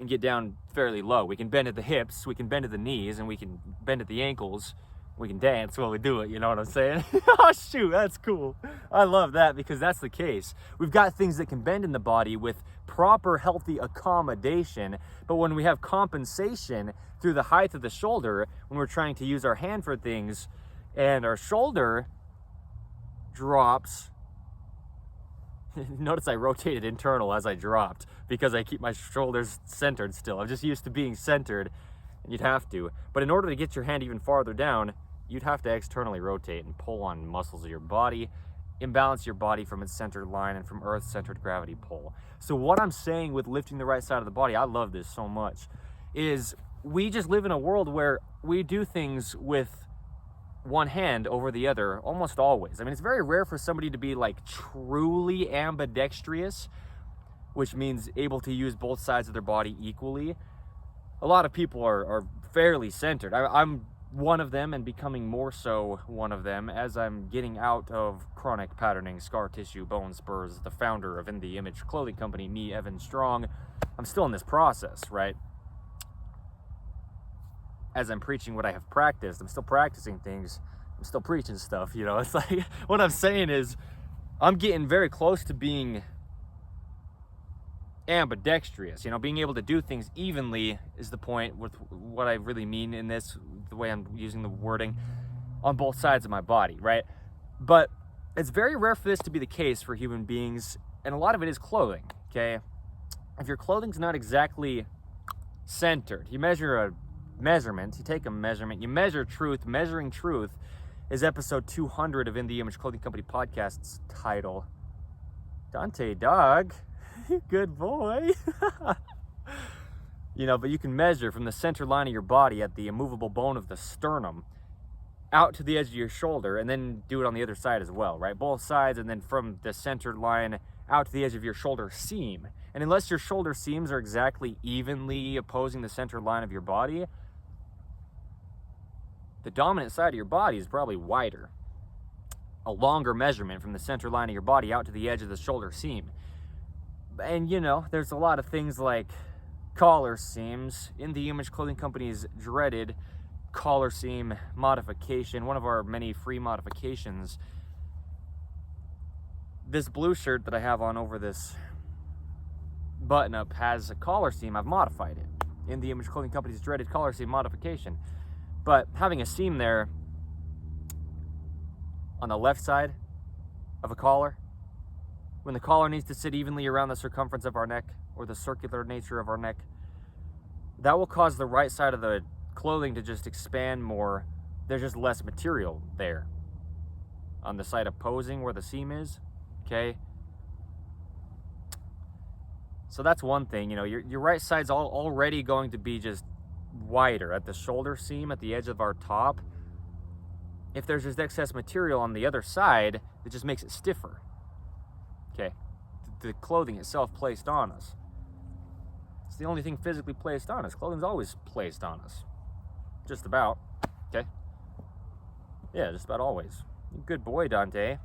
and get down fairly low. We can bend at the hips, we can bend at the knees, and we can bend at the ankles. We can dance while we do it, you know what I'm saying? Oh, shoot, that's cool. I love that because that's the case. We've got things that can bend in the body with proper, healthy accommodation, but when we have compensation through the height of the shoulder, when we're trying to use our hand for things, and our shoulder drops, notice I rotated internal as I dropped because I keep my shoulders centered still. I'm just used to being centered and you'd have to. But in order to get your hand even farther down, you'd have to externally rotate and pull on muscles of your body, imbalance your body from its centered line and from Earth-centered gravity pull. So what I'm saying with lifting the right side of the body, I love this so much, is we just live in a world where we do things with one hand over the other almost always. I mean, it's very rare for somebody to be like truly ambidextrous, which means able to use both sides of their body equally. A lot of people are fairly centered. I'm one of them, and becoming more so one of them as I'm getting out of chronic patterning, scar tissue, bone spurs. The founder of In the Image Clothing Company, me, Evan Strong, I'm still in this process, right? As I'm preaching what I have practiced, I'm still practicing things, I'm still preaching stuff, you know. It's like, what I'm saying is, I'm getting very close to being ambidextrous, you know. Being able to do things evenly is the point with what I really mean in this, the way I'm using the wording, on both sides of my body, right? But it's very rare for this to be the case for human beings, and a lot of it is clothing, okay? If your clothing's not exactly centered, you measure a measurement, you take a measurement, you measure truth. Measuring truth is episode 200 of In the Image Clothing Company podcast's title. Dante, dog, good boy. You know, but you can measure from the center line of your body at the immovable bone of the sternum out to the edge of your shoulder, and then do it on the other side as well, right? Both sides, and then from the center line out to the edge of your shoulder seam. And unless your shoulder seams are exactly evenly opposing the center line of your body, the dominant side of your body is probably wider. A longer measurement from the center line of your body out to the edge of the shoulder seam. And you know, there's a lot of things like collar seams. In the Image Clothing Company's dreaded collar seam modification, one of our many free modifications. This blue shirt that I have on over this button-up has a collar seam. I've modified it. In the Image Clothing Company's dreaded collar seam modification. But having a seam there on the left side of a collar, when the collar needs to sit evenly around the circumference of our neck, or the circular nature of our neck, that will cause the right side of the clothing to just expand more. There's just less material there on the side opposing where the seam is, okay? So that's one thing, you know, your right side's already going to be just wider at the shoulder seam, at the edge of our top. If there's just excess material on the other side, it just makes it stiffer, okay? The clothing itself placed on us. It's the only thing physically placed on us. Clothing's always placed on us. Just about, okay? Yeah, just about always. You good boy, Dante.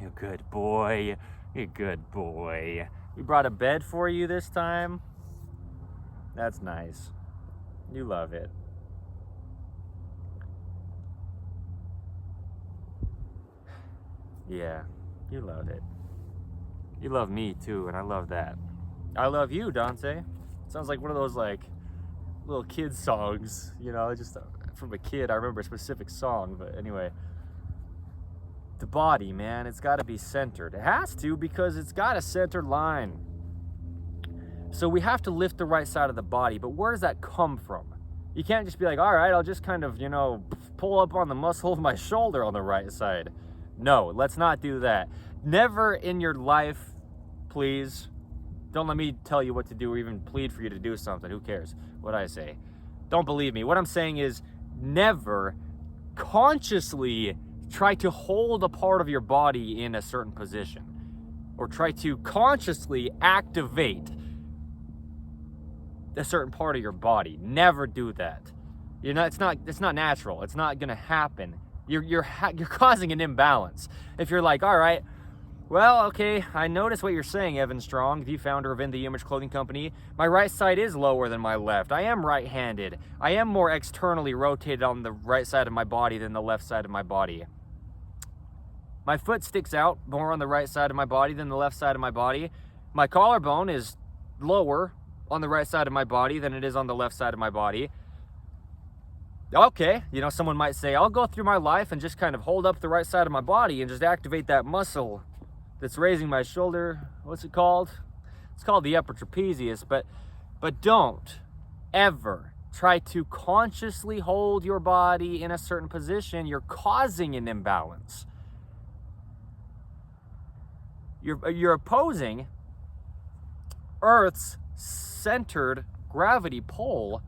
You good boy. You good boy. We brought a bed for you this time. That's nice. You love it. Yeah, you love it. You love me too, and I love that. I love you, Dante. Sounds like one of those like little kid songs, you know, just from a kid. I remember a specific song, but anyway. The body, man, it's got to be centered. It has to, because it's got a centered line. So we have to lift the right side of the body, but where does that come from? You can't just be like, all right, I'll just kind of, you know, pull up on the muscle of my shoulder on the right side. No, let's not do that. Never in your life, please, don't let me tell you what to do or even plead for you to do something. Who cares what I say? Don't believe me. What I'm saying is, never consciously try to hold a part of your body in a certain position, or try to consciously activate a certain part of your body. Never do that. You know, it's not natural. It's not gonna happen. You're causing an imbalance. If you're like, all right, well, okay, I notice what you're saying, Evan Strong, the founder of In the Image Clothing Company. My right side is lower than my left. I am right-handed. I am more externally rotated on the right side of my body than the left side of my body. My foot sticks out more on the right side of my body than the left side of my body. My collarbone is lower on the right side of my body than it is on the left side of my body. Okay, you know, someone might say, I'll go through my life and just kind of hold up the right side of my body and just activate that muscle that's raising my shoulder. What's it called? It's called the upper trapezius, but don't ever try to consciously hold your body in a certain position, you're causing an imbalance. You're opposing Earth's centered gravity pull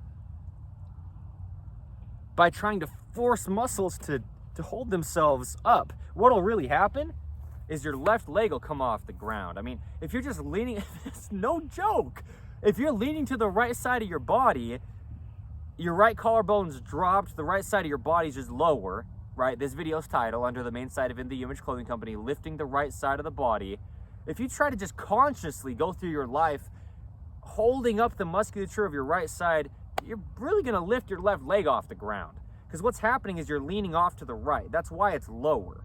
by trying to force muscles to hold themselves up. What'll really happen is your left leg will come off the ground. I mean, if you're just leaning, it's no joke. If you're leaning to the right side of your body, your right collarbone's dropped, the right side of your body's just lower, right? This video's title, under the main side of In The Image Clothing Company, lifting the right side of the body. If you try to just consciously go through your life holding up the musculature of your right side, you're really gonna lift your left leg off the ground. Because what's happening is you're leaning off to the right. That's why it's lower.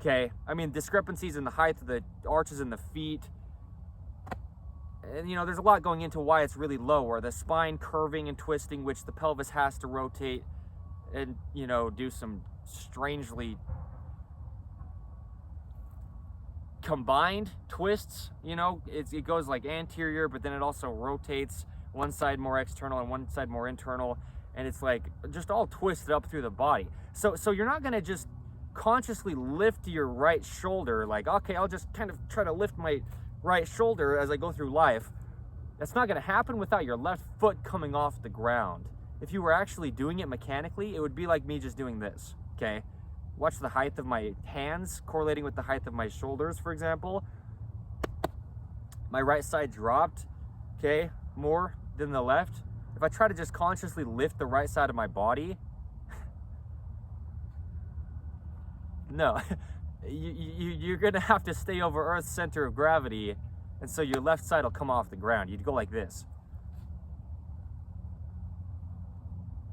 Okay? I mean, discrepancies in the height of the arches in the feet. And, you know, there's a lot going into why it's really lower. The spine curving and twisting, which the pelvis has to rotate and, you know, do some strangely combined twists. You know, it goes like anterior, but then it also rotates, one side more external and one side more internal. And it's like just all twisted up through the body. So you're not going to just consciously lift your right shoulder like, okay, I'll just kind of try to lift my right shoulder as I go through life. That's not going to happen without your left foot coming off the ground. If you were actually doing it mechanically, it would be like me just doing this, okay? Watch the height of my hands correlating with the height of my shoulders, for example. My right side dropped, okay, more than the left. If I try to just consciously lift the right side of my body, no, you're gonna have to stay over Earth's center of gravity, and so your left side will come off the ground. You'd go like this.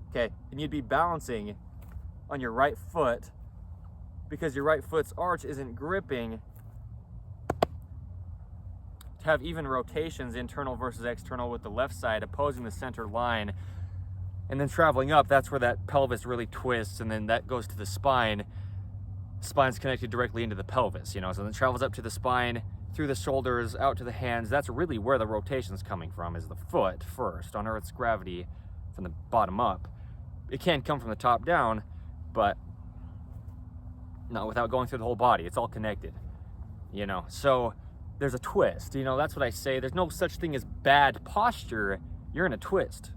Okay, and you'd be balancing on your right foot because your right foot's arch isn't gripping to have even rotations, internal versus external, with the left side opposing the center line. And then traveling up, that's where that pelvis really twists, and then that goes to the spine. Spine's connected directly into the pelvis, you know, so then it travels up to the spine, through the shoulders, out to the hands. That's really where the rotation's coming from, is the foot first on Earth's gravity from the bottom up. It can come from the top down, but not without going through the whole body. It's all connected, you know. So there's a twist, you know, that's what I say. There's no such thing as bad posture. You're in a twist.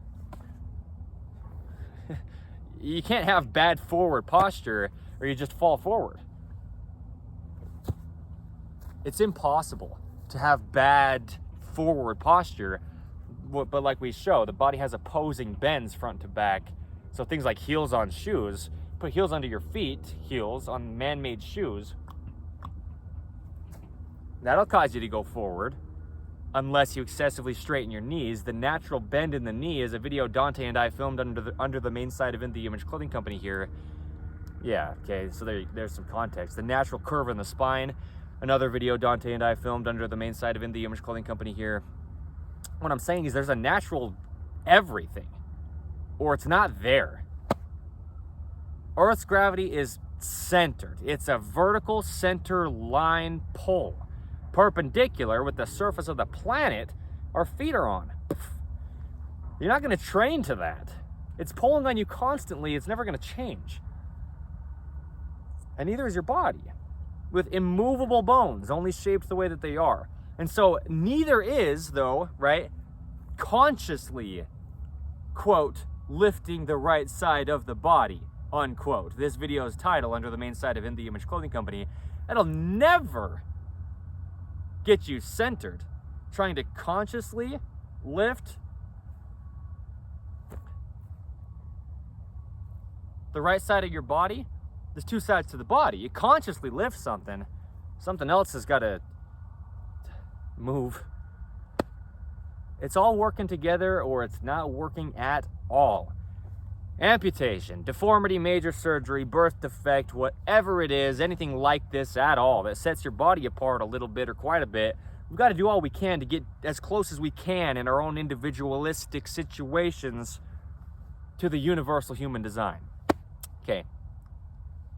You can't have bad forward posture or you just fall forward. It's impossible to have bad forward posture, but like we show, the body has opposing bends front to back. So things like heels on shoes, put heels under your feet, heels on man-made shoes, that'll cause you to go forward unless you excessively straighten your knees. The natural bend in the knee is a video Dante and I filmed under the main side of In The Image Clothing Company here. Yeah, okay, so there's some context. The natural curve in the spine, another video Dante and I filmed under the main side of In The Image Clothing Company here. What I'm saying is there's a natural everything, or it's not there. Earth's gravity is centered. It's a vertical center line pull, perpendicular with the surface of the planet our feet are on. You're not going to train to that. It's pulling on you constantly. It's never going to change. And neither is your body, with immovable bones, only shaped the way that they are. And so neither is, though, right, consciously, quote, lifting the right side of the body, unquote. This video's title, under the main side of In The Image Clothing Company, that'll never get you centered. Trying to consciously lift the right side of your body. There's two sides to the body. You consciously lift something, something else has got to move. It's all working together, or it's not working at all. Amputation, deformity, major surgery, birth defect, whatever it is, anything like this at all that sets your body apart a little bit or quite a bit, we've got to do all we can to get as close as we can in our own individualistic situations to the universal human design. Okay.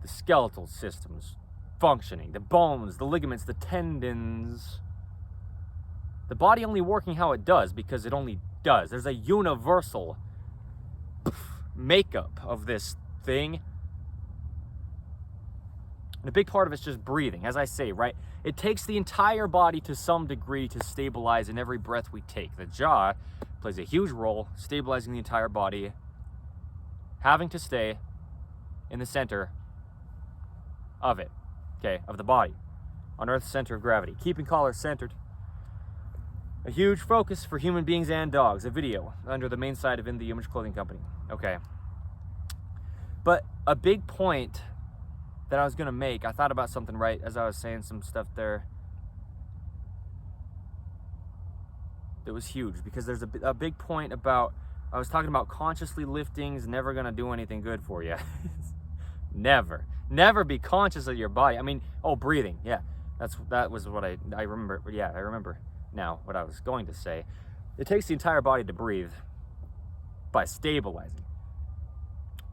The skeletal systems functioning, the bones, the ligaments, the tendons, the body only working how it does because it only does. There's a universal makeup of this thing. And a big part of it's just breathing, as I say, right? It takes the entire body to some degree to stabilize in every breath we take. The jaw plays a huge role stabilizing the entire body, having to stay in the center of it, okay, of the body, on Earth's center of gravity. Keeping collars centered. A huge focus for human beings and dogs. A video under the main site of In The Image Clothing Company. Okay. But a big point that I was going to make, I thought about something right as I was saying some stuff there. It was huge because there's a big point about, I was talking about consciously lifting is never going to do anything good for you. Never be conscious of your body. I mean, breathing. Yeah, that was what I remember. Yeah, I remember now what I was going to say. It takes the entire body to breathe by stabilizing.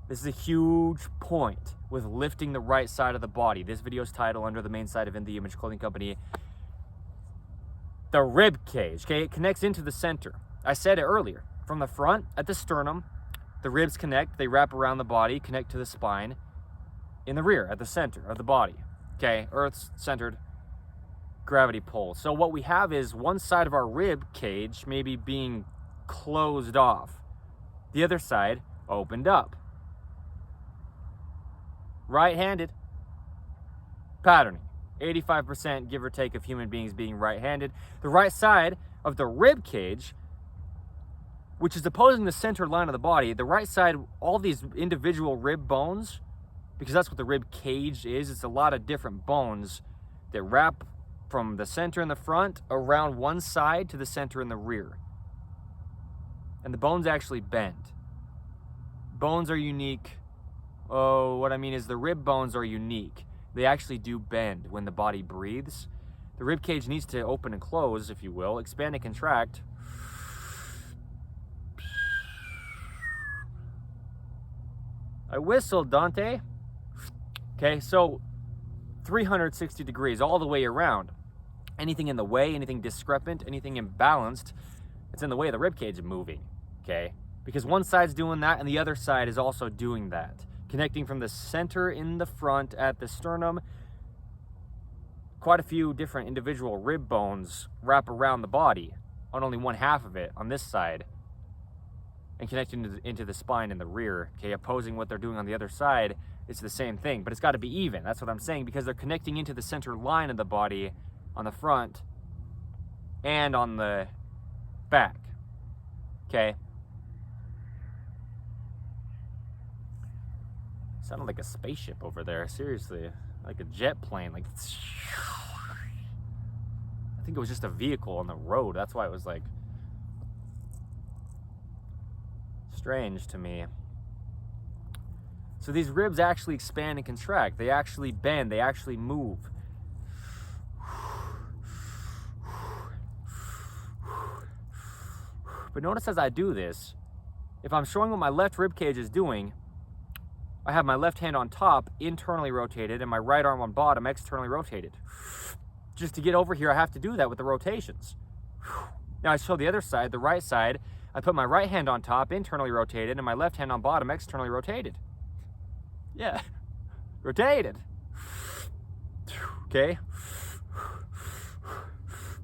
This is a huge point with lifting the right side of the body. This video's title under the main site of In The Image Clothing Company. The rib cage, okay? It connects into the center. I said it earlier. From the front at the sternum, the ribs connect, they wrap around the body, connect to the spine. In the rear, at the center of the body, okay? Earth-centered gravity pull. So what we have is one side of our rib cage maybe being closed off. The other side opened up. Right-handed patterning. 85% give or take of human beings being right-handed. The right side of the rib cage, which is opposing the center line of the body, the right side, all these individual rib bones, because that's what the rib cage is. It's a lot of different bones that wrap from the center in the front around one side to the center in the rear. And the bones actually bend. Bones are unique. Oh, what I mean is the rib bones are unique. They actually do bend when the body breathes. The rib cage needs to open and close, if you will, expand and contract. I whistled, Dante. Okay, so 360 degrees all the way around. Anything in the way, anything discrepant, anything imbalanced, it's in the way of the rib cage moving, okay? Because one side's doing that and the other side is also doing that. Connecting from the center in the front at the sternum, quite a few different individual rib bones wrap around the body on only one half of it on this side and connecting into the spine in the rear, okay? Opposing what they're doing on the other side, it's the same thing, but it's got to be even. That's what I'm saying, because they're connecting into the center line of the body on the front and on the back, okay? Sounded like a spaceship over there, seriously. Like a jet plane, like... I think it was just a vehicle on the road. That's why it was like... strange to me. So these ribs actually expand and contract. They actually bend. They actually move. But notice as I do this, if I'm showing what my left rib cage is doing, I have my left hand on top, internally rotated, and my right arm on bottom, externally rotated. Just to get over here, I have to do that with the rotations. Now I show the other side, the right side. I put my right hand on top, internally rotated, and my left hand on bottom, externally rotated. Yeah, rotated. Okay?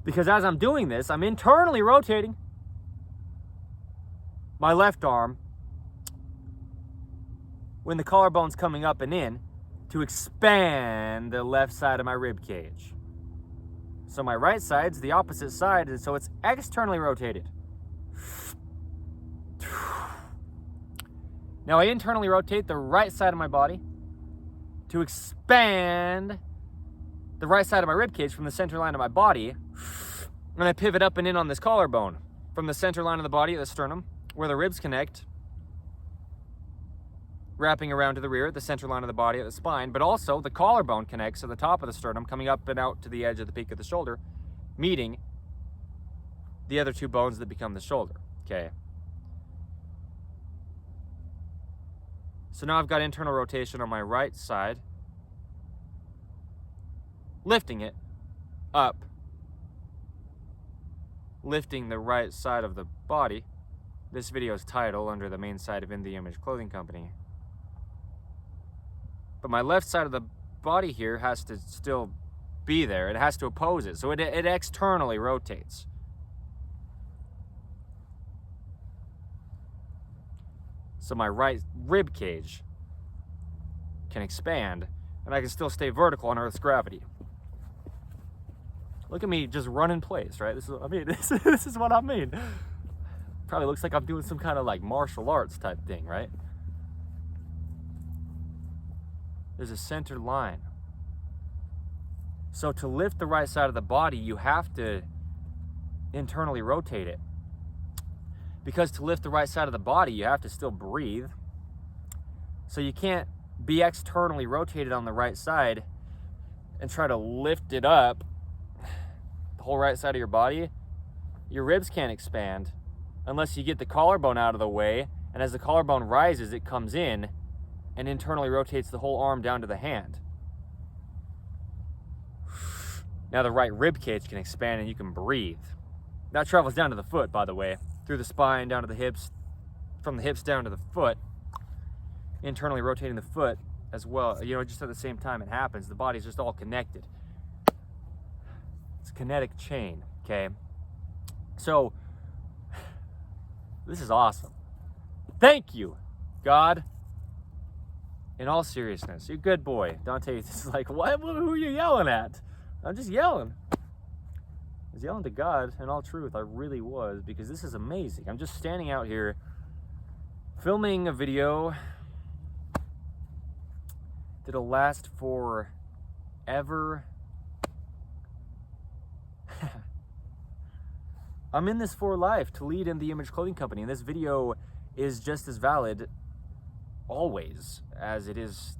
Because as I'm doing this, I'm internally rotating my left arm when the collarbone's coming up and in to expand the left side of my rib cage. So my right side's the opposite side, and so it's externally rotated. Now I internally rotate the right side of my body to expand the right side of my rib cage from the center line of my body, and I pivot up and in on this collarbone from the center line of the body at the sternum, where the ribs connect, wrapping around to the rear at the center line of the body at the spine, but also the collarbone connects at the top of the sternum, coming up and out to the edge of the peak of the shoulder, meeting the other two bones that become the shoulder, okay? So now I've got internal rotation on my right side, lifting it up, lifting the right side of the body, this video's title under the main side of In The Image Clothing Company. But my left side of the body here has to still be there. It has to oppose it. So it externally rotates. So my right rib cage can expand, and I can still stay vertical on Earth's gravity. Look at me just run in place, right? This is what I mean. This is what I mean. Probably looks like I'm doing some kind of like martial arts type thing, right? There's a center line. So to lift the right side of the body, you have to internally rotate it. Because to lift the right side of the body, you have to still breathe. So you can't be externally rotated on the right side and try to lift it up, the whole right side of your body. Your ribs can't expand unless you get the collarbone out of the way, and as the collarbone rises, it comes in and internally rotates the whole arm down to the hand. Now the right rib cage can expand and you can breathe. That travels down to the foot, by the way, through the spine, down to the hips, from the hips down to the foot, internally rotating the foot as well. You know, just at the same time it happens. The body's just all connected. It's a kinetic chain, okay? So, this is awesome. Thank you, God. In all seriousness, you're a good boy. Dante is like, what? Who are you yelling at? I'm just yelling. I was yelling to God in all truth. I really was, because this is amazing. I'm just standing out here filming a video that'll last forever. I'm in this for life to lead in the Image Clothing Company, and this video is just as valid always as it is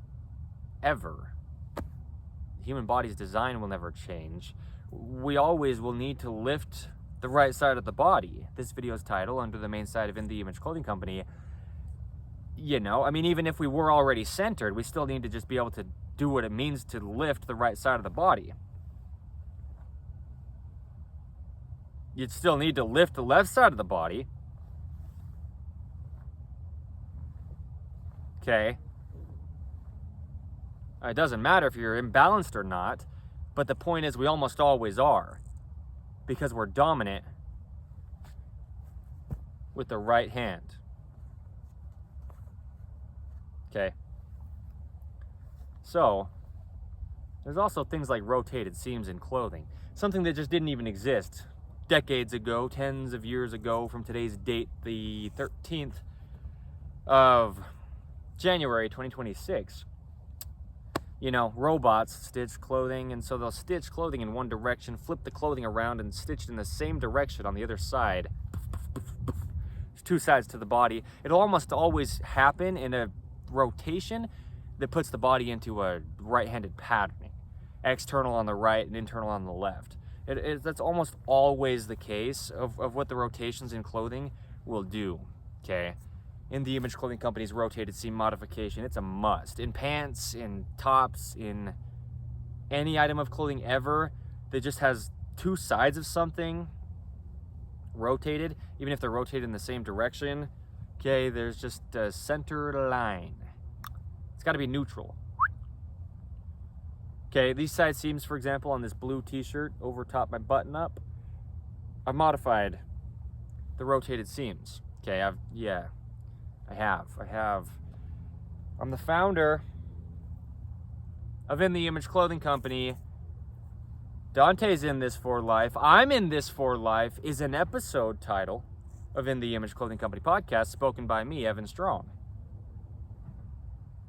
ever. The human body's design will never change. We always will need to lift the right side of the body. This video's title, under the main side of In The Image Clothing Company, you know, I mean, even if we were already centered, we still need to just be able to do what it means to lift the right side of the body. You'd still need to lift the left side of the body. Okay. It doesn't matter if you're imbalanced or not, but the point is we almost always are, because we're dominant with the right hand. Okay. So, there's also things like rotated seams in clothing, something that just didn't even exist decades ago, tens of years ago, from today's date, the 13th of January 2026. You know, robots stitch clothing, and so they'll stitch clothing in one direction, flip the clothing around, and stitch it in the same direction on the other side. There's two sides to the body. It'll almost always happen in a rotation that puts the body into a right-handed patterning. External on the right and internal on the left. That's almost always the case of what the rotations in clothing will do, okay? In the Image Clothing Company's rotated seam modification, it's a must. In pants, in tops, in any item of clothing ever that just has two sides of something rotated, even if they're rotated in the same direction, okay, there's just a center line. It's got to be neutral. Okay, these side seams, for example, on this blue t-shirt over top my button up, I've modified the rotated seams. Okay, I have. I'm the founder of In The Image Clothing Company. Dante's in this for life. I'm in this for life is an episode title of In The Image Clothing Company podcast, spoken by me, Evan Strong.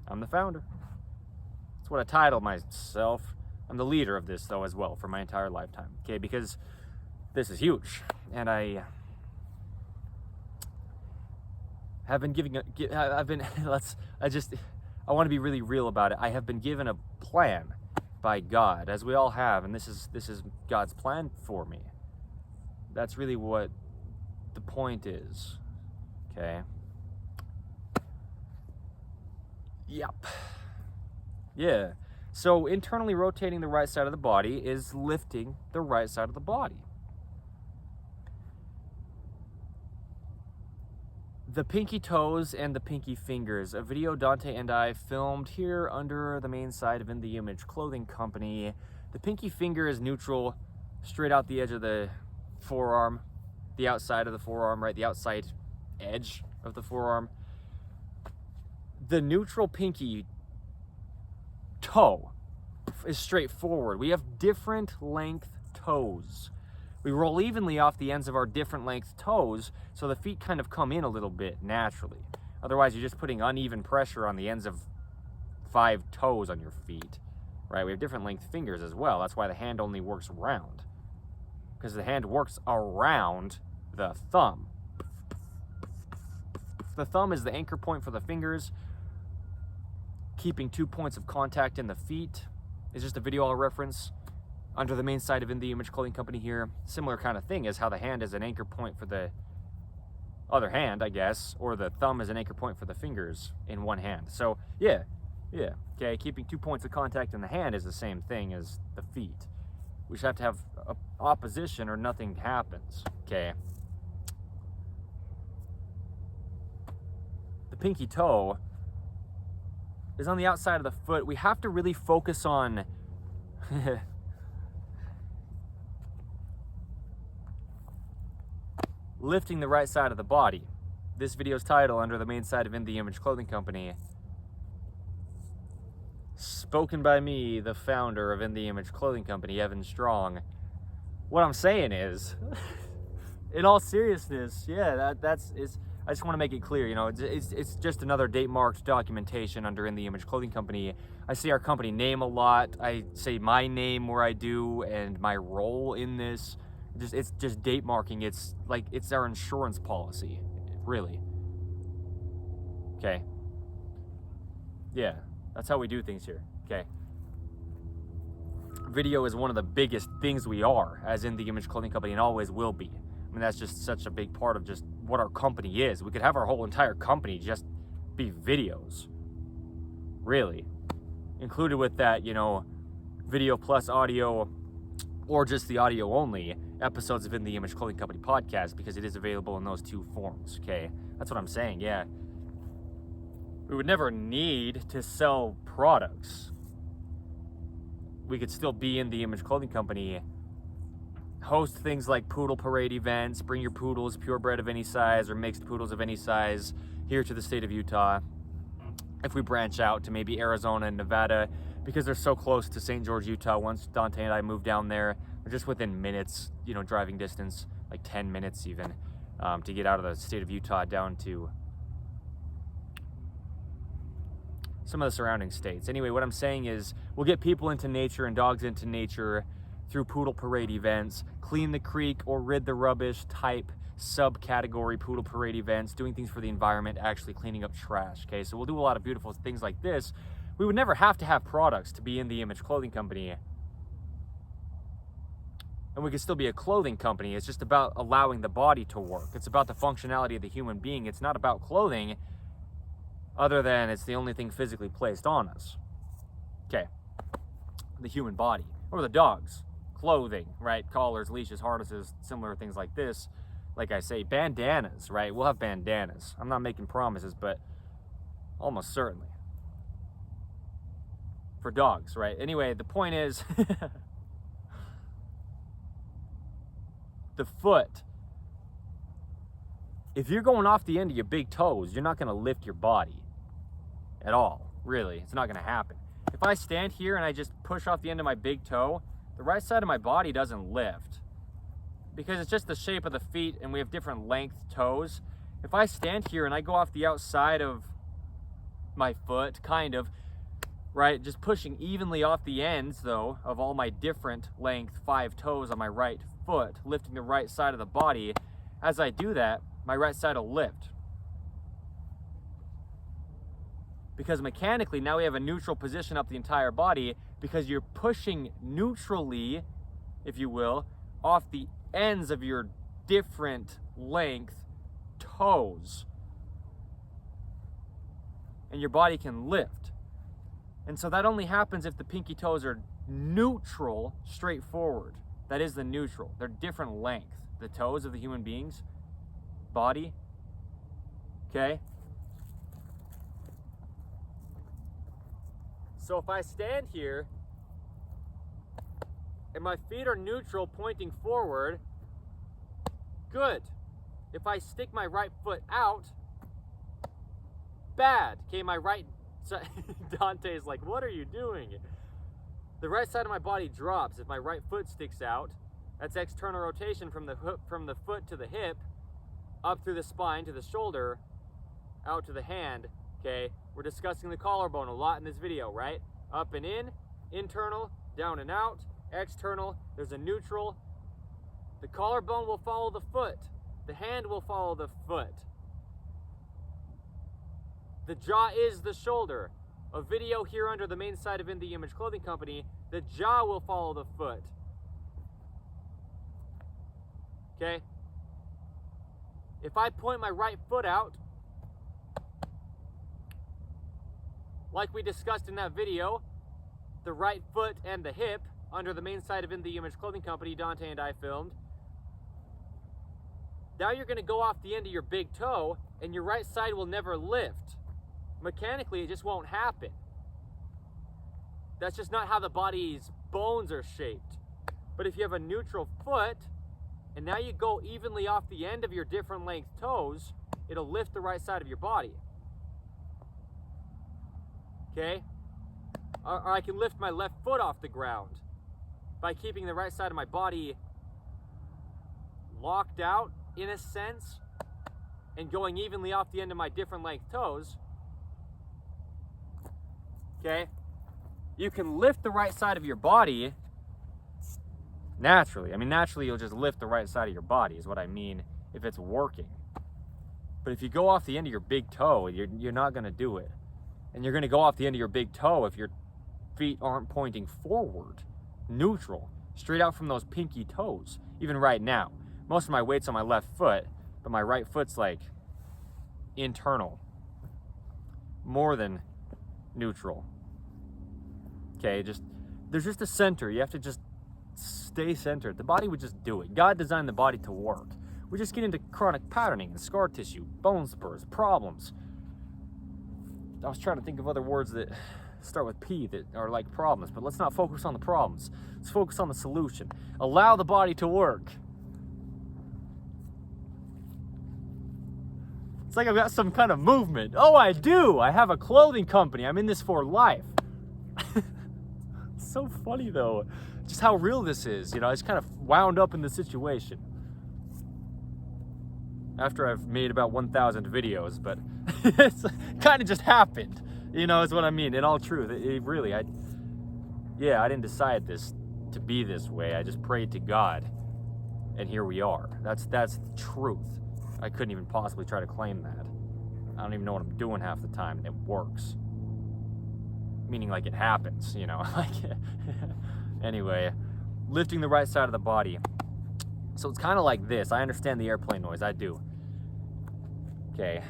I'm the founder. That's what I title myself. I'm the leader of this, though, as well, for my entire lifetime. Okay, because this is huge, and I have been I want to be really real about it. I have been given a plan by God, as we all have, and this is God's plan for me. That's really what the point is. Okay. Yep. Yeah. So internally rotating the right side of the body is lifting the right side of the body. The pinky toes and the pinky fingers, a video Dante and I filmed here under the main side of In The Image Clothing Company. The pinky finger is neutral, straight out the edge of the forearm, the outside of the forearm, right? The outside edge of the forearm. The neutral pinky toe is straightforward. We have different length toes. We roll evenly off the ends of our different length toes, so the feet kind of come in a little bit naturally. Otherwise, you're just putting uneven pressure on the ends of 5 toes on your feet, right? We have different length fingers as well. That's why the hand only works round, because the hand works around the thumb. The thumb is the anchor point for the fingers, keeping 2 points of contact in the feet. It's just a video I'll reference under the main side of In The Image Clothing Company here. Similar kind of thing as how the hand is an anchor point for the other hand, I guess, or the thumb is an anchor point for the fingers in one hand. So yeah, okay, keeping 2 points of contact in the hand is the same thing as the feet. We should have to have a opposition or nothing happens, okay? The pinky toe is on the outside of the foot. We have to really focus on lifting the right side of the body. This video's title, under the main side of In The Image Clothing Company, spoken by me, the founder of In The Image Clothing Company, Evan Strong. What I'm saying is, in all seriousness, yeah, I just want to make it clear, you know, it's just another date-marked documentation under In The Image Clothing Company. I say our company name a lot. I say my name where I do and my role in this. It's just date marking. It's like, it's our insurance policy, really. Okay. Yeah, that's how we do things here, okay? Video is one of the biggest things we are as In The Image Clothing Company, and always will be. I mean, that's just such a big part of just what our company is. We could have our whole entire company just be videos, really. Included with that, you know, video plus audio, or just the audio only episodes of In The Image Clothing Company podcast, because it is available in those 2 forms, okay? That's what I'm saying, yeah. We would never need to sell products. We could still be In The Image Clothing Company, host things like poodle parade events, bring your poodles, purebred of any size or mixed poodles of any size, here to the state of Utah. If we branch out to maybe Arizona and Nevada, because they're so close to St. George, Utah. Once Dante and I moved down there, they're just within minutes, you know, driving distance, like 10 minutes even, to get out of the state of Utah down to some of the surrounding states. Anyway, what I'm saying is, we'll get people into nature and dogs into nature through poodle parade events, clean the creek or rid the rubbish type subcategory poodle parade events, doing things for the environment, actually cleaning up trash, okay? So we'll do a lot of beautiful things like this. We would never have to have products to be In The Image Clothing Company. And we could still be a clothing company. It's just about allowing the body to work. It's about the functionality of the human being. It's not about clothing, other than it's the only thing physically placed on us. Okay, the human body, or the dogs. Clothing, right? Collars, leashes, harnesses, similar things like this. Like I say, bandanas, right? We'll have bandanas. I'm not making promises, but almost certainly. For dogs, right? Anyway, the point is, the foot. If you're going off the end of your big toes, you're not going to lift your body at all, really. It's not going to happen. If I stand here and I just push off the end of my big toe, the right side of my body doesn't lift, because it's just the shape of the feet and we have different length toes. If I stand here and I go off the outside of my foot, kind of, right, just pushing evenly off the ends, though, of all my different length 5 toes on my right foot, lifting the right side of the body. As I do that, my right side will lift. Because mechanically, now we have a neutral position up the entire body, because you're pushing neutrally, if you will, off the ends of your different length toes. And your body can lift. And so that only happens if the pinky toes are neutral, straightforward. That is the neutral. They're different length. The toes of the human being's body okay? So if I stand here and my feet are neutral pointing forward, good. If I stick my right foot out, bad. Okay, my right side, Dante's like, what are you doing? The right side of my body drops. If my right foot sticks out, that's external rotation from the foot to the hip, up through the spine to the shoulder, out to the hand, okay? We're discussing the collarbone a lot in this video, right? Up and in, internal, down and out, external, there's a neutral. The collarbone will follow the foot. The hand will follow the foot. The jaw is the shoulder. A video here under the main side of In The Image Clothing Company, the jaw will follow the foot. Okay? If I point my right foot out, like we discussed in that video, the right foot and the hip, under the main side of In The Image Clothing Company, Dante and I filmed, now you're going to go off the end of your big toe, and your right side will never lift. Mechanically, it just won't happen. That's just not how the body's bones are shaped. But if you have a neutral foot, and now you go evenly off the end of your different length toes, it'll lift the right side of your body. Okay? Or I can lift my left foot off the ground by keeping the right side of my body locked out, in a sense, and going evenly off the end of my different length toes. Okay? You can lift the right side of your body naturally. I mean, naturally you'll just lift the right side of your body is what I mean if it's working. But if you go off the end of your big toe, you're not going to do it. And you're going to go off the end of your big toe if your feet aren't pointing forward, neutral, straight out from those pinky toes. Even right now, most of my weight's on my left foot, but my right foot's like internal, more than neutral. Okay, there's just a center. You have to just stay centered. The body would just do it. God designed the body to work. We just get into chronic patterning, the scar tissue, bone spurs, problems. I was trying to think of other words that start with P that are like problems, but let's not focus on the problems. Let's focus on the solution. Allow the body to work. It's like I've got some kind of movement. Oh, I do. I have a clothing company. I'm in this for life. It's so funny though, just how real this is. You know, I just kind of wound up in the situation after I've made about 1,000 videos, but it's kind of just happened. You know, is what I mean. In all truth, it really, I didn't decide this to be this way. I just prayed to God, and here we are. That's the truth. I couldn't even possibly try to claim that. I don't even know what I'm doing half the time, and it works. Meaning like it happens, you know. Anyway, lifting the right side of the body. So it's kind of like this. I understand the airplane noise. I do. Okay.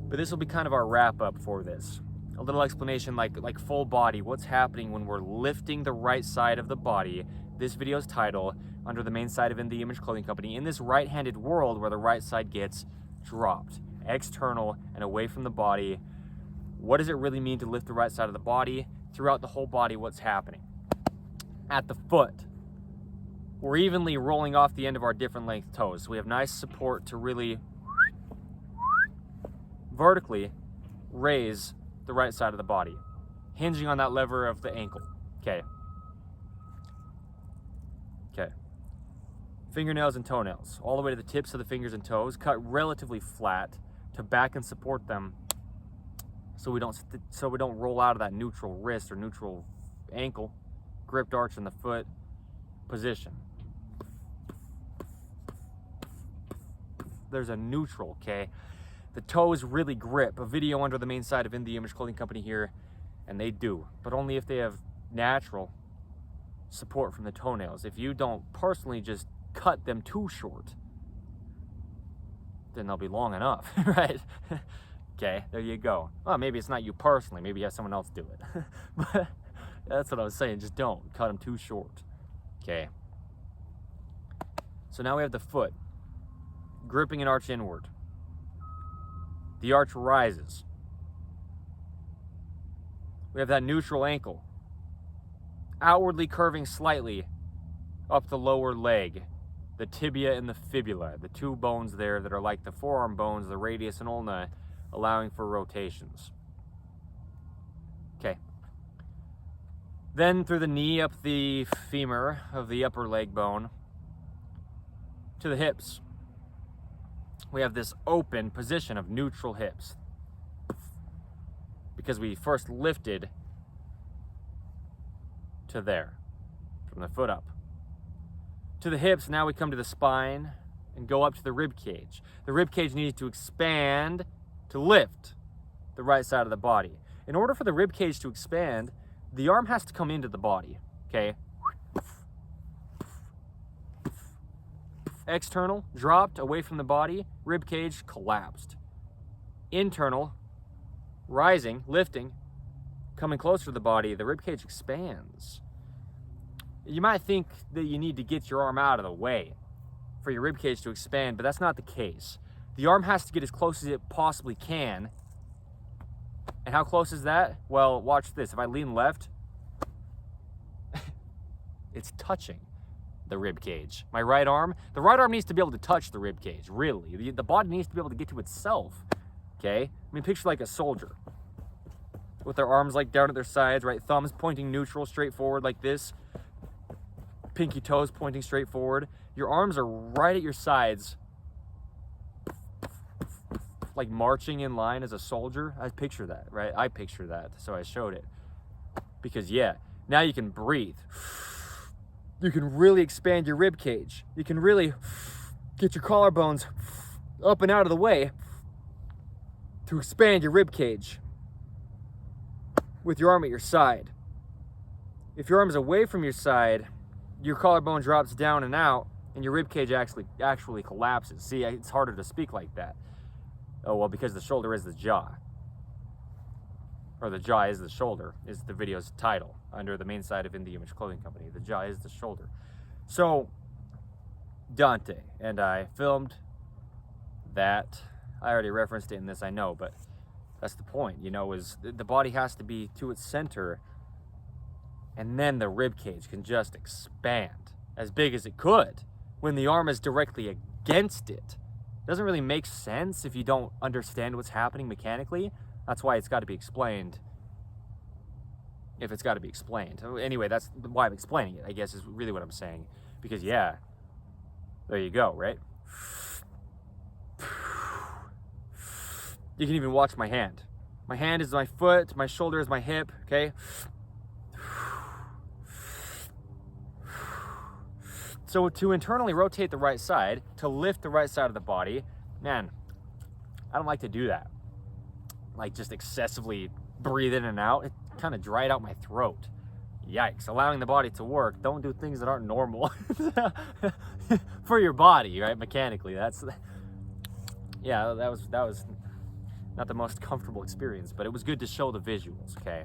But this will be kind of our wrap up for this. A little explanation like full body, what's happening when we're lifting the right side of the body. This video's title, under the main side of In The Image Clothing Company, in this right-handed world where the right side gets dropped, external and away from the body. What does it really mean to lift the right side of the body? Throughout the whole body, what's happening? At the foot, we're evenly rolling off the end of our different length toes. So we have nice support to really vertically raise the right side of the body, hinging on that lever of the ankle. Okay. Okay. Fingernails and toenails, all the way to the tips of the fingers and toes, cut relatively flat to back and support them, so we don't roll out of that neutral wrist or neutral ankle, gripped arch in the foot position. There's a neutral, okay? The toes really grip. A video under the main side of In The Image Clothing Company here, and they do, but only if they have natural support from the toenails. If you don't personally just cut them too short, then they'll be long enough, right? Okay, there you go. Well, maybe it's not you personally, maybe you have someone else do it. But that's what I was saying, just don't cut them too short. Okay. So now we have the foot. gripping an arch inward. The arch rises. We have that neutral ankle, outwardly curving slightly up the lower leg, the tibia and the fibula, the two bones there that are like the forearm bones, the radius and ulna, allowing for rotations. Okay. Then through the knee, up the femur of the upper leg bone, to the hips. We have this open position of neutral hips, because we first lifted to there, from the foot up. To the hips, now we come to the spine and go up to the rib cage. The rib cage needs to expand to lift the right side of the body. In order for the rib cage to expand, the arm has to come into the body, okay? External, dropped away from the body, rib cage collapsed. Internal, rising, lifting, coming closer to the body, the rib cage expands. You might think that you need to get your arm out of the way for your rib cage to expand, but that's not the case. The arm has to get as close as it possibly can. And how close is that? Well, watch this. If I lean left, it's touching the rib cage. My right arm, the right arm needs to be able to touch the rib cage, really. The body needs to be able to get to itself, okay? I mean, picture like a soldier with their arms like down at their sides, right? Thumbs pointing neutral, straight forward like this. Pinky toes pointing straight forward. Your arms are right at your sides, like marching in line as a soldier. I picture that, right? I picture that, so I showed it. Because yeah, now you can breathe. You can really expand your rib cage. You can really get your collarbones up and out of the way to expand your rib cage with your arm at your side. If your arm is away from your side, your collarbone drops down and out, and your rib cage actually collapses. See, it's harder to speak like that. Oh, well, because the shoulder is the jaw. Or the jaw is the shoulder, is the video's title, under the main side of In The Image Clothing Company. The jaw is the shoulder. So, Dante and I filmed that. I already referenced it in this, I know, but that's the point, you know, is the body has to be to its center, and then the rib cage can just expand as big as it could when the arm is directly against it. Doesn't really make sense if you don't understand what's happening mechanically. That's why it's got to be explained. If it's got to be explained. Anyway, that's why I'm explaining it, I guess, is really what I'm saying. Because, yeah, there you go, right? You can even watch my hand. My hand is my foot, my shoulder is my hip, okay? So to internally rotate the right side, to lift the right side of the body, man, I don't like to do that. Like just excessively breathe in and out. It kind of dried out my throat. Yikes. Allowing the body to work. Don't do things that aren't normal for your body, right? Mechanically. Yeah, that was not the most comfortable experience, but it was good to show the visuals, okay?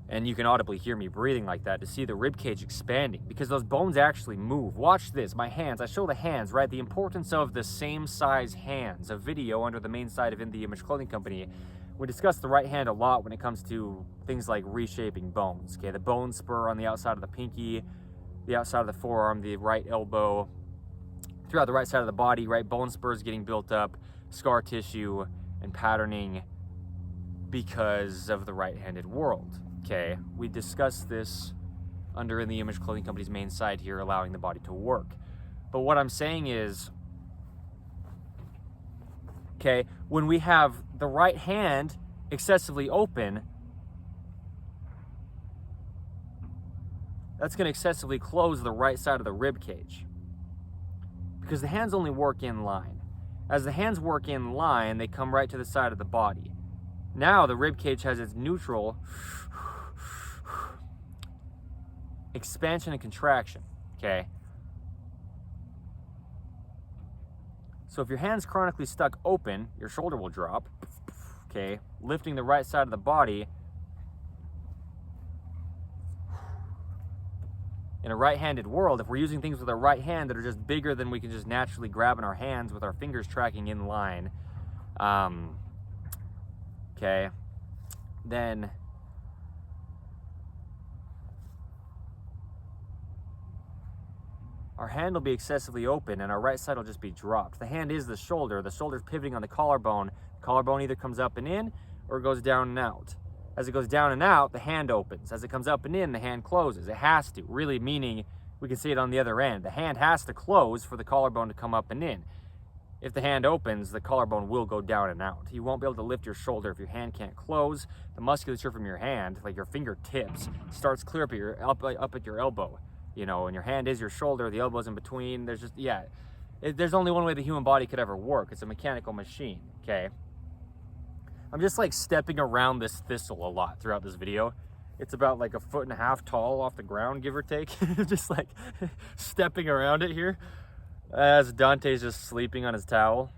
And you can audibly hear me breathing like that to see the rib cage expanding because those bones actually move. Watch this, my hands. I show the hands, right? The importance of the same size hands. A video under the main side of In The Image Clothing Company. We discuss the right hand a lot when it comes to things like reshaping bones, okay? The bone spur on the outside of the pinky, the outside of the forearm, the right elbow, throughout the right side of the body, right? Bone spurs getting built up, scar tissue, and patterning because of the right-handed world. Okay, we discussed this under In The Image Clothing Company's main side here, allowing the body to work. But what I'm saying is, okay, when we have the right hand excessively open, that's going to excessively close the right side of the rib cage because the hands only work in line. As the hands work in line, they come right to the side of the body. Now the rib cage has its neutral expansion and contraction, okay? So if your hand's chronically stuck open, your shoulder will drop, okay? Lifting the right side of the body in a right-handed world, if we're using things with our right hand that are just bigger than we can just naturally grab in our hands with our fingers tracking in line, okay, then our hand will be excessively open and our right side will just be dropped. The hand is the shoulder's pivoting on the collarbone. The collarbone either comes up and in or it goes down and out. As it goes down and out, the hand opens. As it comes up and in, the hand closes. It has to, really meaning we can see it on the other end. The hand has to close for the collarbone to come up and in. If the hand opens, the collarbone will go down and out. You won't be able to lift your shoulder if your hand can't close. The musculature from your hand, like your fingertips, starts clear up at your elbow. You know, and your hand is your shoulder, the elbow's in between. There's just, yeah. There's only one way the human body could ever work. It's a mechanical machine, okay? I'm just like stepping around this thistle a lot throughout this video. It's about like 1.5 feet tall off the ground, give or take. Just like stepping around it here. As Dante's just sleeping on his towel.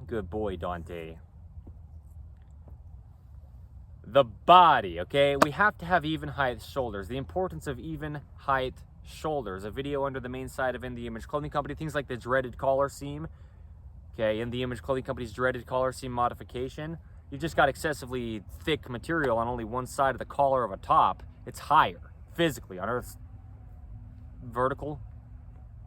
Good boy, Dante. The body, okay? We have to have even height shoulders. The importance of even height shoulders. A video under the main side of In The Image Clothing Company. Things like the dreaded collar seam. Okay, In The Image Clothing Company's dreaded collar seam modification. You just got excessively thick material on only one side of the collar of a top. It's higher, physically, on Earth's vertical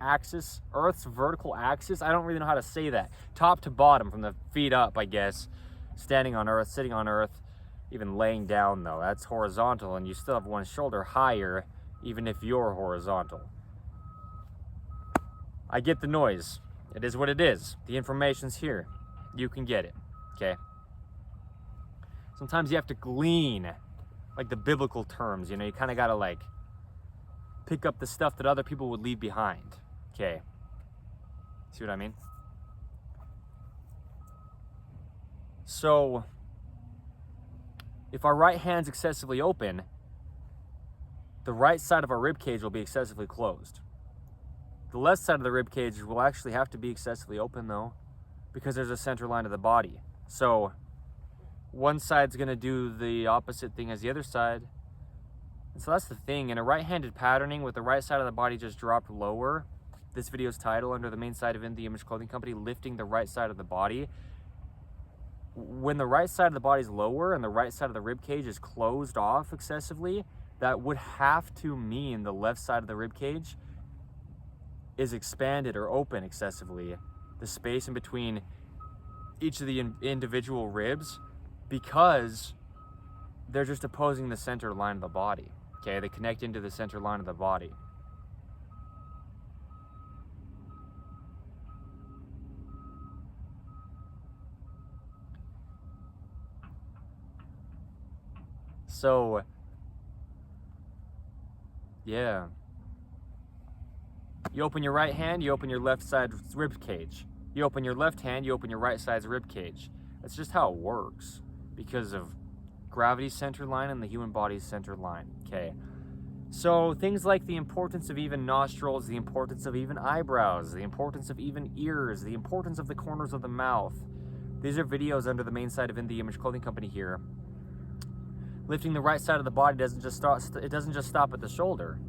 axis. Earth's vertical axis? I don't really know how to say that. Top to bottom, from the feet up, I guess. Standing on Earth, sitting on Earth. Even laying down, though, that's horizontal, and you still have one shoulder higher, even if you're horizontal. I get the noise. It is what it is. The information's here. You can get it, okay? Sometimes you have to glean, like the biblical terms, you know, you kind of got to, like, pick up the stuff that other people would leave behind, okay? See what I mean? So, if our right hand's excessively open, the right side of our rib cage will be excessively closed. The left side of the rib cage will actually have to be excessively open, though, because there's a center line of the body. So one side's going to do the opposite thing as the other side. And so that's the thing. In a right-handed patterning with the right side of the body just dropped lower, this video's title under the main side of In The Image Clothing Company, lifting the right side of the body. When the right side of the body is lower and the right side of the rib cage is closed off excessively, that would have to mean the left side of the rib cage is expanded or open excessively. The space in between each of the individual ribs, because they're just opposing the center line of the body. Okay, they connect into the center line of the body. So, yeah. You open your right hand, you open your left side's rib cage. You open your left hand, you open your right side's rib cage. That's just how it works because of gravity's center line and the human body's center line, okay? So things like the importance of even nostrils, the importance of even eyebrows, the importance of even ears, the importance of the corners of the mouth. These are videos under the main side of In The Image Clothing Company here. Lifting the right side of the body doesn't just stop at the shoulder.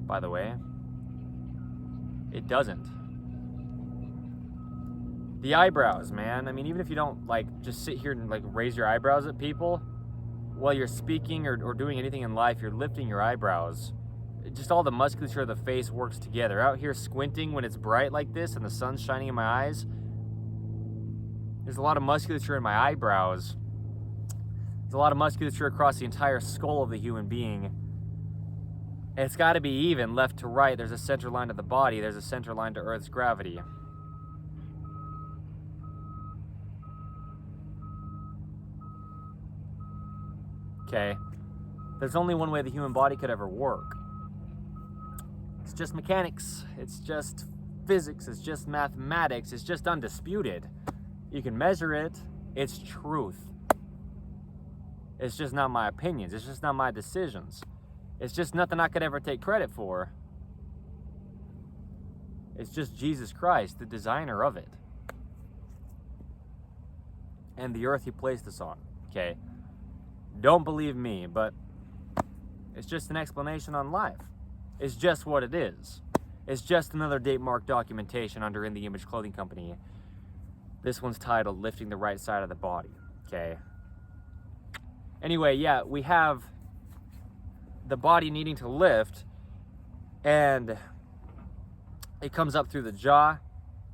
By the way, it doesn't. The eyebrows, man. I mean, even if you don't like just sit here and like raise your eyebrows at people while you're speaking or doing anything in life, you're lifting your eyebrows. Just all the musculature of the face works together. Out here squinting when it's bright like this and the sun's shining in my eyes, there's a lot of musculature in my eyebrows. There's a lot of musculature across the entire skull of the human being. And it's got to be even, left to right. There's a center line to the body. There's a center line to Earth's gravity. Okay. There's only one way the human body could ever work. It's just mechanics. It's just physics. It's just mathematics. It's just undisputed. You can measure it. It's truth. It's just not my opinions. It's just not my decisions. It's just nothing I could ever take credit for. It's just Jesus Christ, the designer of it. And the earth he placed us on, okay? Don't believe me, but It's just an explanation on life. It's just what it is. It's just another date mark documentation under In the Image Clothing Company. This one's titled Lifting the Right Side of the Body, okay? Anyway, yeah, we have the body needing to lift, and it comes up through the jaw.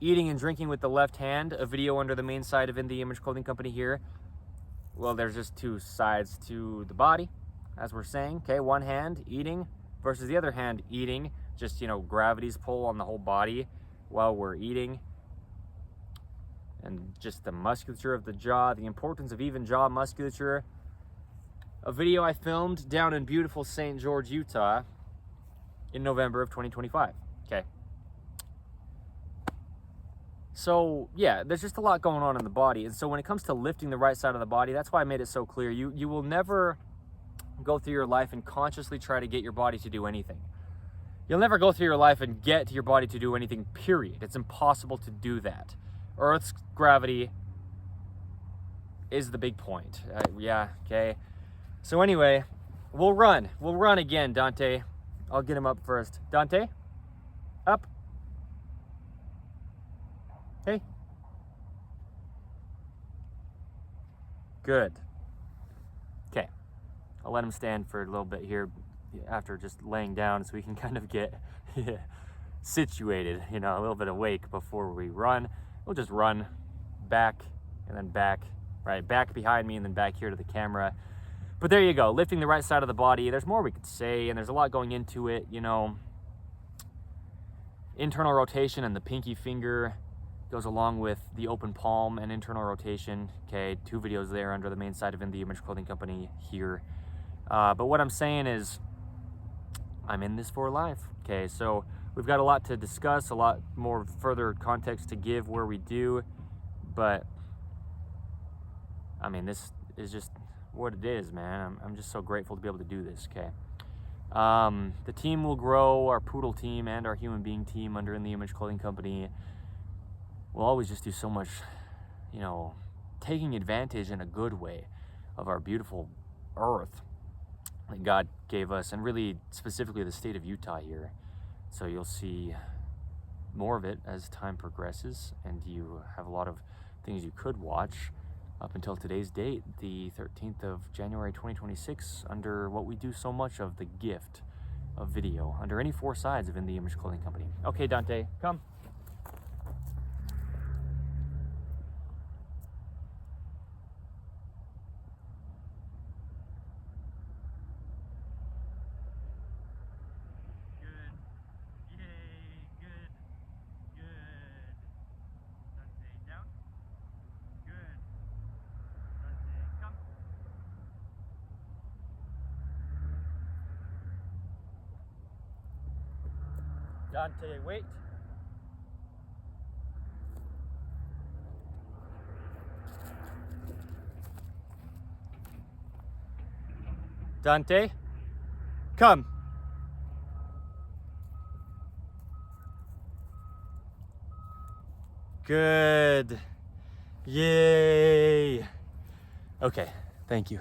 Eating and drinking with the left hand, a video under the main side of In the Image Clothing Company here. Well, there's just two sides to the body, as we're saying, okay? One hand eating versus the other hand eating, just, you know, gravity's pull on the whole body while we're eating. And just the musculature of the jaw, the importance of even jaw musculature. A video I filmed down in beautiful St. George, Utah in November of 2025, okay? So yeah, there's just a lot going on in the body. And so when it comes to lifting the right side of the body, that's why I made it so clear. You will never go through your life and consciously try to get your body to do anything. You'll never go through your life and get your body to do anything, period. It's impossible to do that. Earth's gravity is the big point. Yeah, okay. So anyway, we'll run. We'll run again, Dante. I'll get him up first. Dante, up. Hey. Good. Okay. I'll let him stand for a little bit here after just laying down so we can kind of get situated, you know, a little bit awake before we run. We'll just run back and then back, right? Back behind me and then back here to the camera. But there you go, lifting the right side of the body. There's more we could say, and there's a lot going into it, you know. Internal rotation and the pinky finger goes along with the open palm and internal rotation. Okay, 2 videos there under the main side of In the Image Clothing Company here. But what I'm saying is, I'm in this for life. Okay, so we've got a lot to discuss, a lot more further context to give where we do, but I mean, this is just what it is, man. I'm just so grateful to be able to do this, okay? The team will grow, our poodle team and our human being team under In the Image Clothing Company. We'll always just do so much, you know, taking advantage in a good way of our beautiful earth that God gave us, and really specifically the state of Utah here. So you'll see more of it as time progresses, and you have a lot of things you could watch up until today's date, the 13th of January 2026, under what we do so much of, the gift of video, under any 4 sides of In the Image Clothing Company. Okay, Dante, come. Dante, wait. Dante, come. Good. Yay. Okay, thank you.